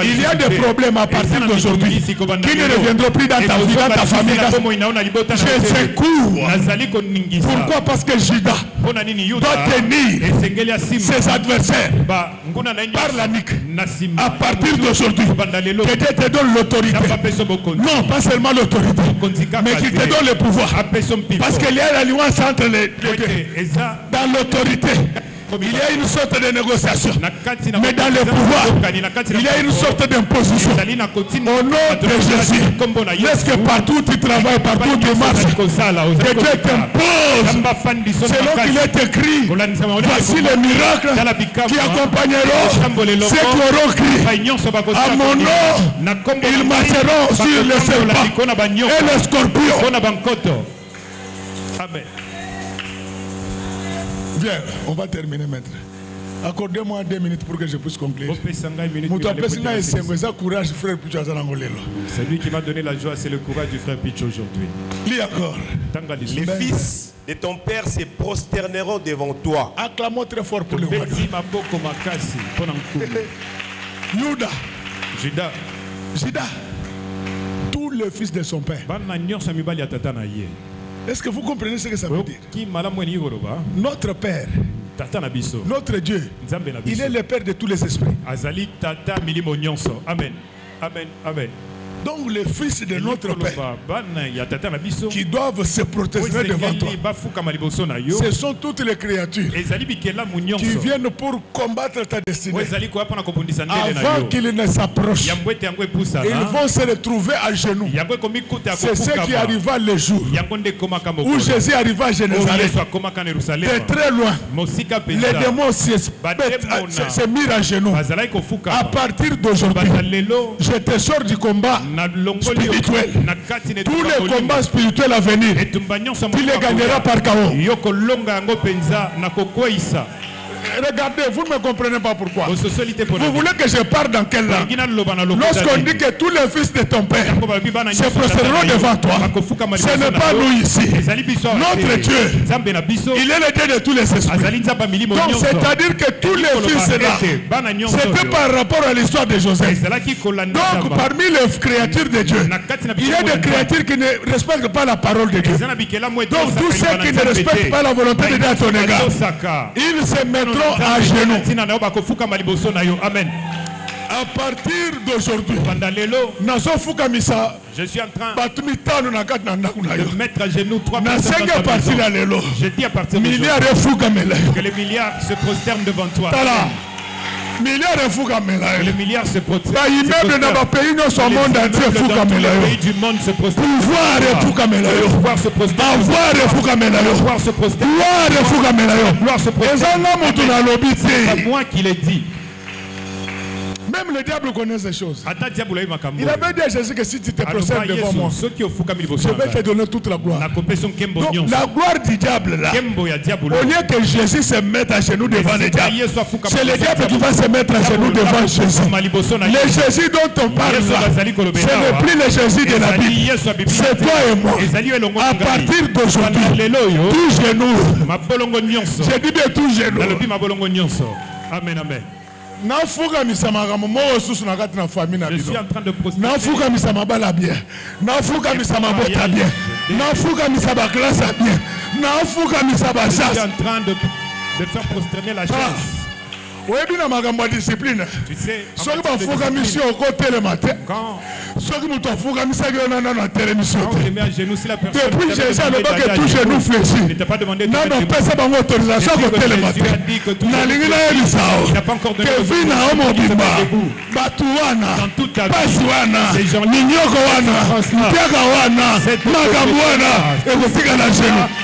Il y a des problèmes à partir d'aujourd'hui qui ne reviendront plus dans ta vie, dans ta famille. Je secoue. Pourquoi? Parce que Judas doit tenir ses adversaires par la nuque. À partir d'aujourd'hui, que Dieu te donne l'autorité. Non, pas seulement l'autorité, mais qu'il te donne le pouvoir. Parce qu'il y a l'alliance entre les deux. Dans l'autorité, il y a une sorte de négociation. Mais dans le pouvoir, il y a une sorte d'imposition. Au nom de Jésus, laisse que partout où tu travailles, partout où tu marches, que Dieu t'impose. Selon qu'il est écrit, voici les miracles qui accompagneront ceux qui auront crié à mon nom. Ils marcheront sur les serpents et les scorpions. Amen. Bien, on va terminer maintenant. Accordez-moi 2 minutes pour que je puisse conclure. C'est lui qui m'a donné la joie, c'est le courage du frère Pitch aujourd'hui. Les fils de ton père se prosterneront devant toi. Acclamons très fort pour le roi. Judas. Tous les fils de son père. Est-ce que vous comprenez ce que ça veut dire? Notre Père, notre Dieu, il est le Père de tous les esprits. Amen. Amen. Amen. Donc les fils de notre Père qui doivent se protéger devant toi, ce sont toutes les créatures qui viennent pour combattre ta destinée. Avant qu'ils ne s'approchent, ils vont se retrouver à genoux. C'est ce qui arriva le jour où Jésus arriva à Jérusalem. De très loin, les démons se mirent à genoux. À partir d'aujourd'hui, je te sors du combat spirituel. Tous les combats spirituels à venir, tu les gagneras par chaos. Regardez, vous ne me comprenez pas pourquoi. Vous voulez que je parle dans quelle langue? Lorsqu'on dit que tous les fils de ton père se prosterneront devant toi, ce n'est pas nous ici. Notre Dieu, il est le Dieu de tous les esprits. Donc c'est-à-dire que tous les fils là, c'était par rapport à l'histoire de Joseph. Donc parmi les créatures de Dieu, il y a des créatures qui ne respectent pas la parole de Dieu. Donc tous ceux qui ne respectent pas la volonté de Dieu à ton égard, ils se mettront à genoux. Amen. À partir d'aujourd'hui, je suis en train de mettre à genoux 3 personnes. Je dis à partir de que les milliards se prosternent devant toi. Le milliard se protège. Le pays du monde se protège. Pouvoir se protège. C'est moi qui l'ai dit. Même le diable connaît ces choses. Il avait dit à Jésus que si tu te procèdes devant moi, je vais te donner toute la gloire. Donc la gloire du diable là, au lieu que Jésus se mette à genoux devant le diable, c'est le diable qui va se mettre à genoux devant Jésus. Le Jésus dont on parle là, ce n'est plus le Jésus de la Bible, c'est toi et moi. À partir d'aujourd'hui, tout genou, je dis bien tout genou. Amen, amen. Je suis en train de faire prosterner la chaise. discipline. Tu sais, ceux qui font la mission au côté le matin. Quand ceux qui font la mission dans télévision. Depuis Jésus a le bac tout genou fléchi. Non, non, personne n'a autorisation au côté le matin. Il n'a pas encore donné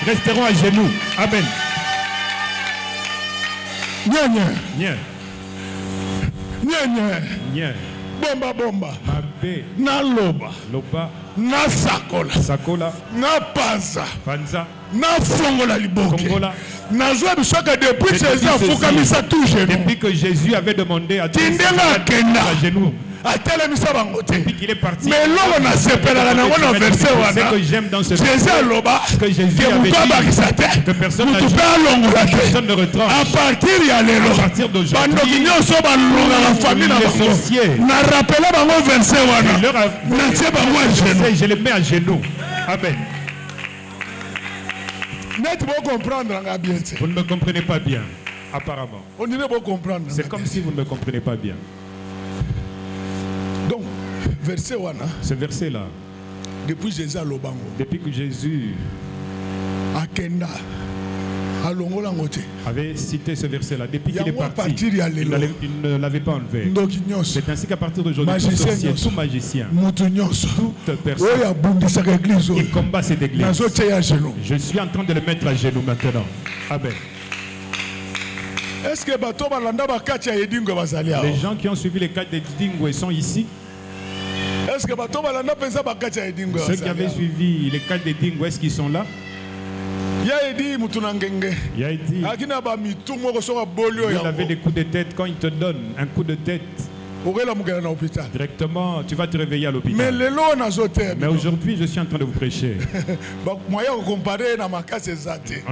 resteront à genoux. Amen. Bomba bomba. Mabe. Na loba. Loba. Na sakola. Sakola. Na panza. Panza. Na fongola liboke. Fongola. Na joie de choc depuis Jésus a focalisé tout genou. Depuis que Jésus avait demandé à genoux. Depuis qu'il est parti. Mais là on a séparé la verset ce que j'aime dans ce Jésus a loba. Que Jésus avait dit que personne ne retranche. À partir d'aujourd'hui. Je les mets à genoux. Amen. Vous ne me comprenez pas bien, apparemment. C'est comme si vous ne me comprenez pas bien. Donc, verset ce verset-là, depuis Jésus depuis que Jésus avait cité ce verset-là, depuis qu'il est parti, il ne l'avait pas enlevé. C'est ainsi qu'à partir d'aujourd'hui, tout magicien, toute personne qui combat cette église, je suis en train de le mettre à genoux maintenant. Amen. Est-ce que les gens qui ont suivi les 4 de Dingwe sont ici? Est-ce que ceux qui avaient suivi les 4 de Dingwe, est-ce qu'ils sont là? Il a dit, il avait des coups de tête. Quand il te donne un coup de tête, directement, tu vas te réveiller à l'hôpital. Mais aujourd'hui, je suis en train de vous prêcher. On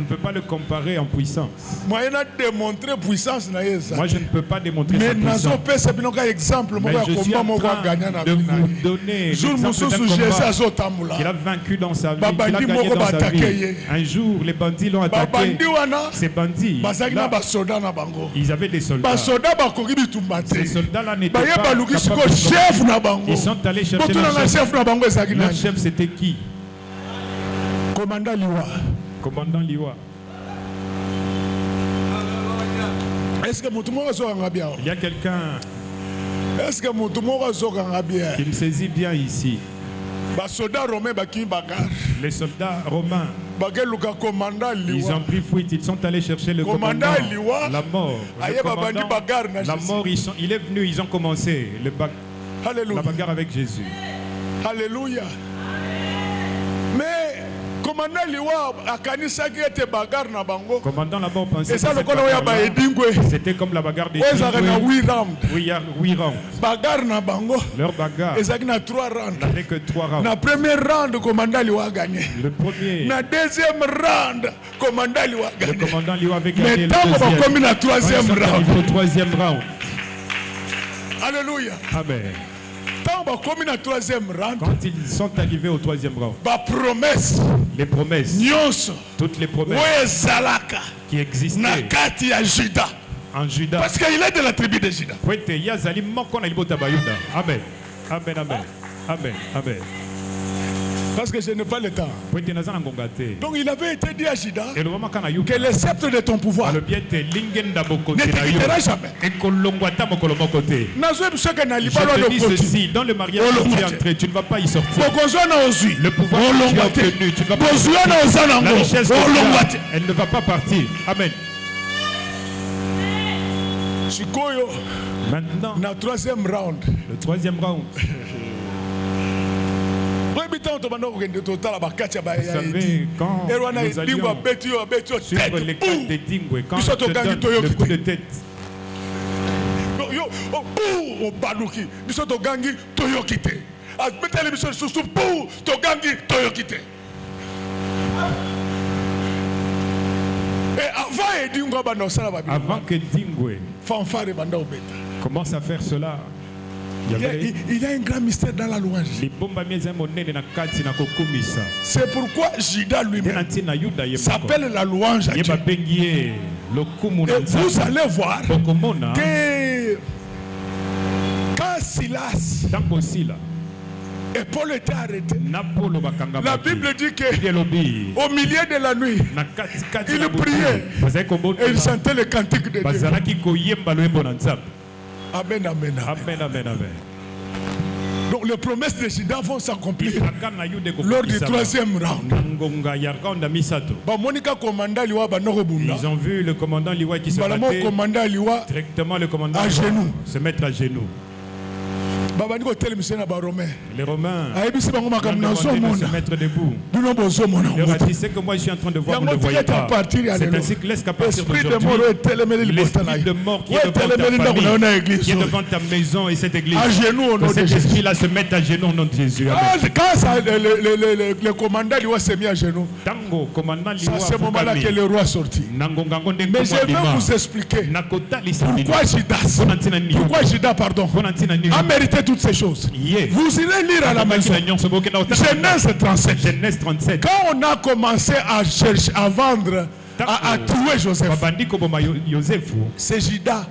ne peut pas le comparer en puissance. Moi, je ne peux pas démontrer sa puissance. Mais je suis en train de vous donner l'exemple d'un combat qu'il a vaincu dans sa vie, qu'il a gagné dans sa vie. Un jour, les bandits l'ont attaqué. Ces bandits, là, ils avaient des soldats. Ces soldats-là n'étaient pas capables. Ils sont allés chercher leur chef. Leur chef, c'était qui? Commandant Liwa. Commandant Liwa. Est-ce que il y a quelqu'un qui me saisit bien ici? Les soldats romains, ils ont pris fuite, ils sont allés chercher le commandant, la mort. La mort, il est venu, ils ont commencé la bagarre avec Jésus. Alléluia. Mais commandant là-bas pensait que c'était comme la bagarre des oui, il y a 8 rounds. Leur bagarre n'avait que 3 rounds. La première round, commandant Liwa a gagné. Le premier. La deuxième round, commandant Liwa a gagné. Le commandant Liwa avait gagné. Mais tant qu'on comme la troisième round. Au troisième round. Alléluia. Amen. Quand ils sont arrivés au troisième round, les promesses, toutes les promesses qui existaient en Juda, parce qu'il est de la tribu de Juda. Amen. Amen. Amen. Amen. Amen. Parce que je n'ai pas le temps. Donc il avait été dit à Juda que le sceptre de ton pouvoir ne te quittera jamais. Je te dis ceci, dans le mariage que tu es entré, tu ne vas pas y sortir. Le pouvoir que tu as obtenu, tu ne vas pas y sortir. La richesse, elle ne va pas partir. Amen. Maintenant, le troisième round. Vous savez, quand nous allions suivre les 4 de Dingwe, quand je te donne le coup de tête, avant que Dingwe commence à faire cela, il y a un grand mystère dans la louange. C'est pourquoi Juda lui-même s'appelle la louange à Dieu. vous allez voir que quand Silas et Paul était arrêté, la Bible dit qu'au milieu de la nuit, il priait et il chantait le cantique de Dieu. Amen, amen, amen, amen. Donc les promesses de Judas vont s'accomplir lors du 3e round. Ils ont vu le commandant Liwa qui se battait directement, le commandant à genoux, se mettre à genoux. Les Romains demandé de se mettre debout. Il leur a dit, c'est que moi je suis en train de voir, vous ne le voyez pas. C'est ainsi que laisse qu'à partir d'aujourd'hui, l'esprit de mort qui est devant ta famille, qui est devant ta maison et cette église, que cet esprit-là se mette à genoux au nom de Jésus. Quand le commandant Liwa s'est mis à genoux, c'est à ce moment-là que le roi sortit. Mais je vais vous expliquer pourquoi Judas a mérité toutes ces choses. Vous irez lire à la maison. Genèse 37. Quand on a commencé à chercher, à vendre, à tuer Joseph, c'est Judas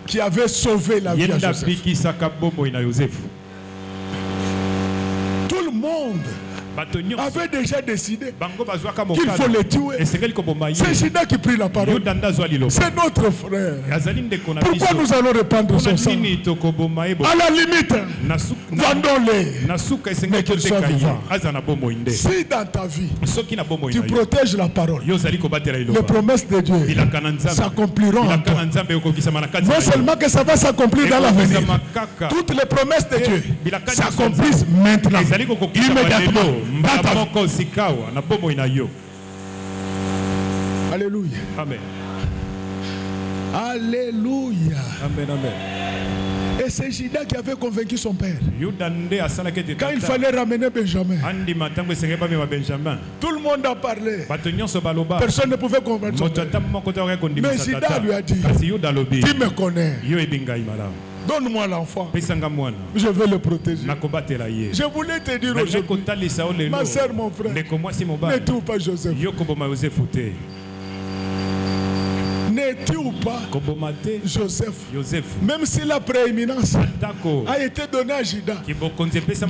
qui avait sauvé la vie à Joseph. Tout le monde avait déjà décidé qu'il faut les tuer. C'est Judas qui prit la parole. C'est notre frère. Pourquoi nous allons répandre son sang? À la limite, vendons-les, mais qu'ils soient vivants. Si dans ta vie, tu protèges la parole, les promesses de Dieu s'accompliront en toi. Non seulement que ça va s'accomplir dans l'avenir, toutes les promesses de Dieu s'accomplissent maintenant, immédiatement. Alléluia. Amen. Alléluia. Amen, amen. Et c'est Judas qui avait convaincu son père. Quand il fallait ramener Benjamin, tout le monde a parlé. Personne ne pouvait convaincre son père. Mais Judas lui a dit, tu me connais. Donne-moi l'enfant. Je vais le protéger. Je voulais te dire aujourd'hui, ma soeur, mon frère, ne tue pas Joseph. Ne tue pas Joseph. Même si la prééminence a été donnée à Judas,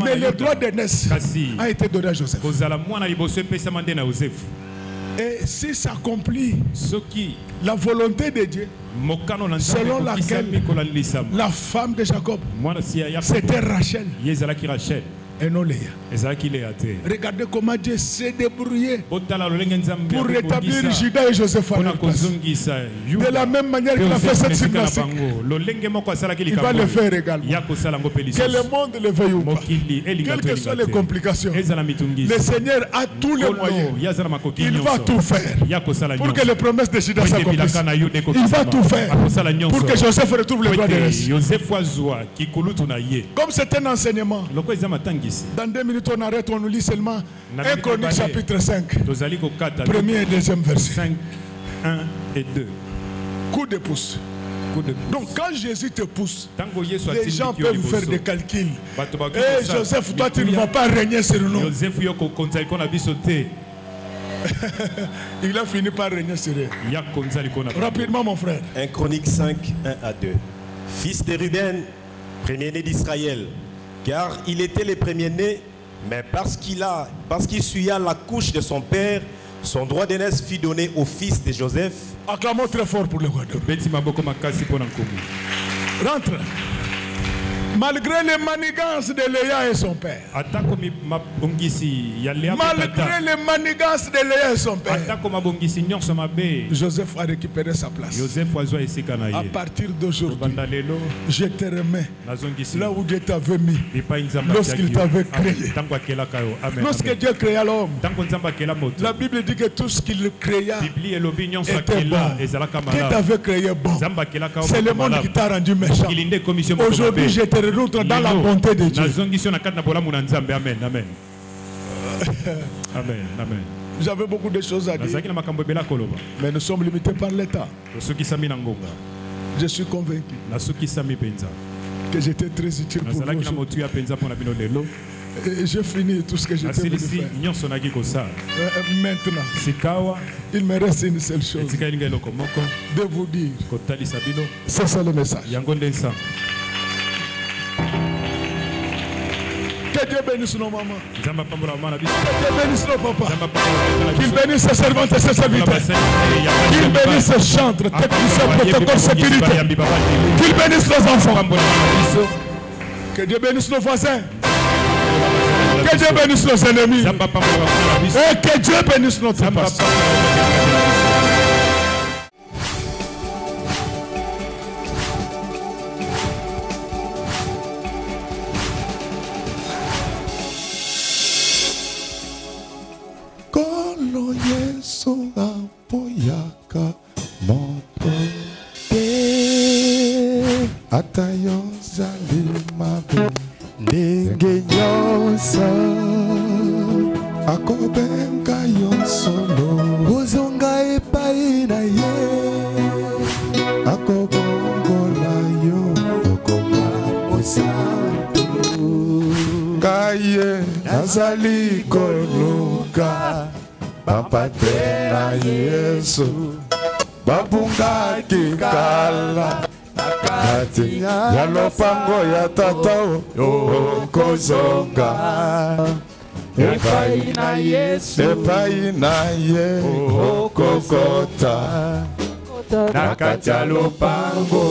mais le droit d'aînesse a été donné à Joseph. Et si s'accomplit la volonté de Dieu, selon laquelle la femme de Jacob, c'était Rachel et non Léa. Regardez comment Dieu s'est débrouillé pour rétablir Judas et Joseph à leur place. De la même manière qu'il a fait cette gymnastique, il va le faire également. Que le monde le veuille ou pas, quelles que soient les complications, le Seigneur a tous les moyens. Il va tout faire pour que les promesses de Judas s'accomplissent. Il va tout faire pour que Joseph retrouve le droit de reste. Comme c'est un enseignement, dans 2 minutes on arrête, on nous lit seulement 1 Chronique chapitre 5, premier et deuxième verset. 5, 1 et 2. Coup de pouce. Donc quand Jésus te pousse, les gens peuvent faire des calculs. Et Joseph, toi tu ne vas pas régner sur nous. Il a fini par régner sur eux. Rapidement mon frère. 1 Chronique 5, 1 à 2. Fils de Ruben, premier-né d'Israël, car il était le premier-né, mais parce qu'il suivait la couche de son père, son droit d'aînesse fut donné au fils de Joseph. Acclamons très fort pour le roi. Rentre. Malgré les manigances de Léa et son père. Malgré les manigances de Léa et son père. Joseph a récupéré sa place. À partir d'aujourd'hui, je te remets là où Dieu t'avait mis. Lorsqu'il t'avait créé. Lorsque Dieu créa l'homme, la Bible dit que tout ce qu'il créa était bon. Dieu t'avait créé bon. C'est le monde qui t'a rendu méchant. Aujourd'hui, je te rentre dans la bonté de Dieu. Amen. Amen. Amen. Amen. J'avais beaucoup de choses à dire, mais nous sommes limités par l'État. Je suis convaincu que j'étais très utile pour vous. J'ai fini tout ce que j'étais venu faire. Maintenant, il me reste une seule chose. De vous dire. C'est ça le message. Que Dieu bénisse nos mamans. Que Dieu bénisse nos papas. Qu'il bénisse ses servantes et ses serviteurs. Qu'il bénisse ses chantres, techniciens, protocoles, sécurité. Qu'il bénisse nos enfants. Que Dieu bénisse nos voisins. Que Dieu bénisse nos ennemis. Et que Dieu bénisse notre pasteur. Kolo Yesu apoyaka moto te atayo zalimabe ndenge nyonso akobenga yo solo ozonga epai na ye akobongola yo okoma mosantu kaye nazali koluka bapate na Yesu babungaki kala kati ya lopango ya tata okozonga epai na Yesu epai na ye okokota na kati ya lopango.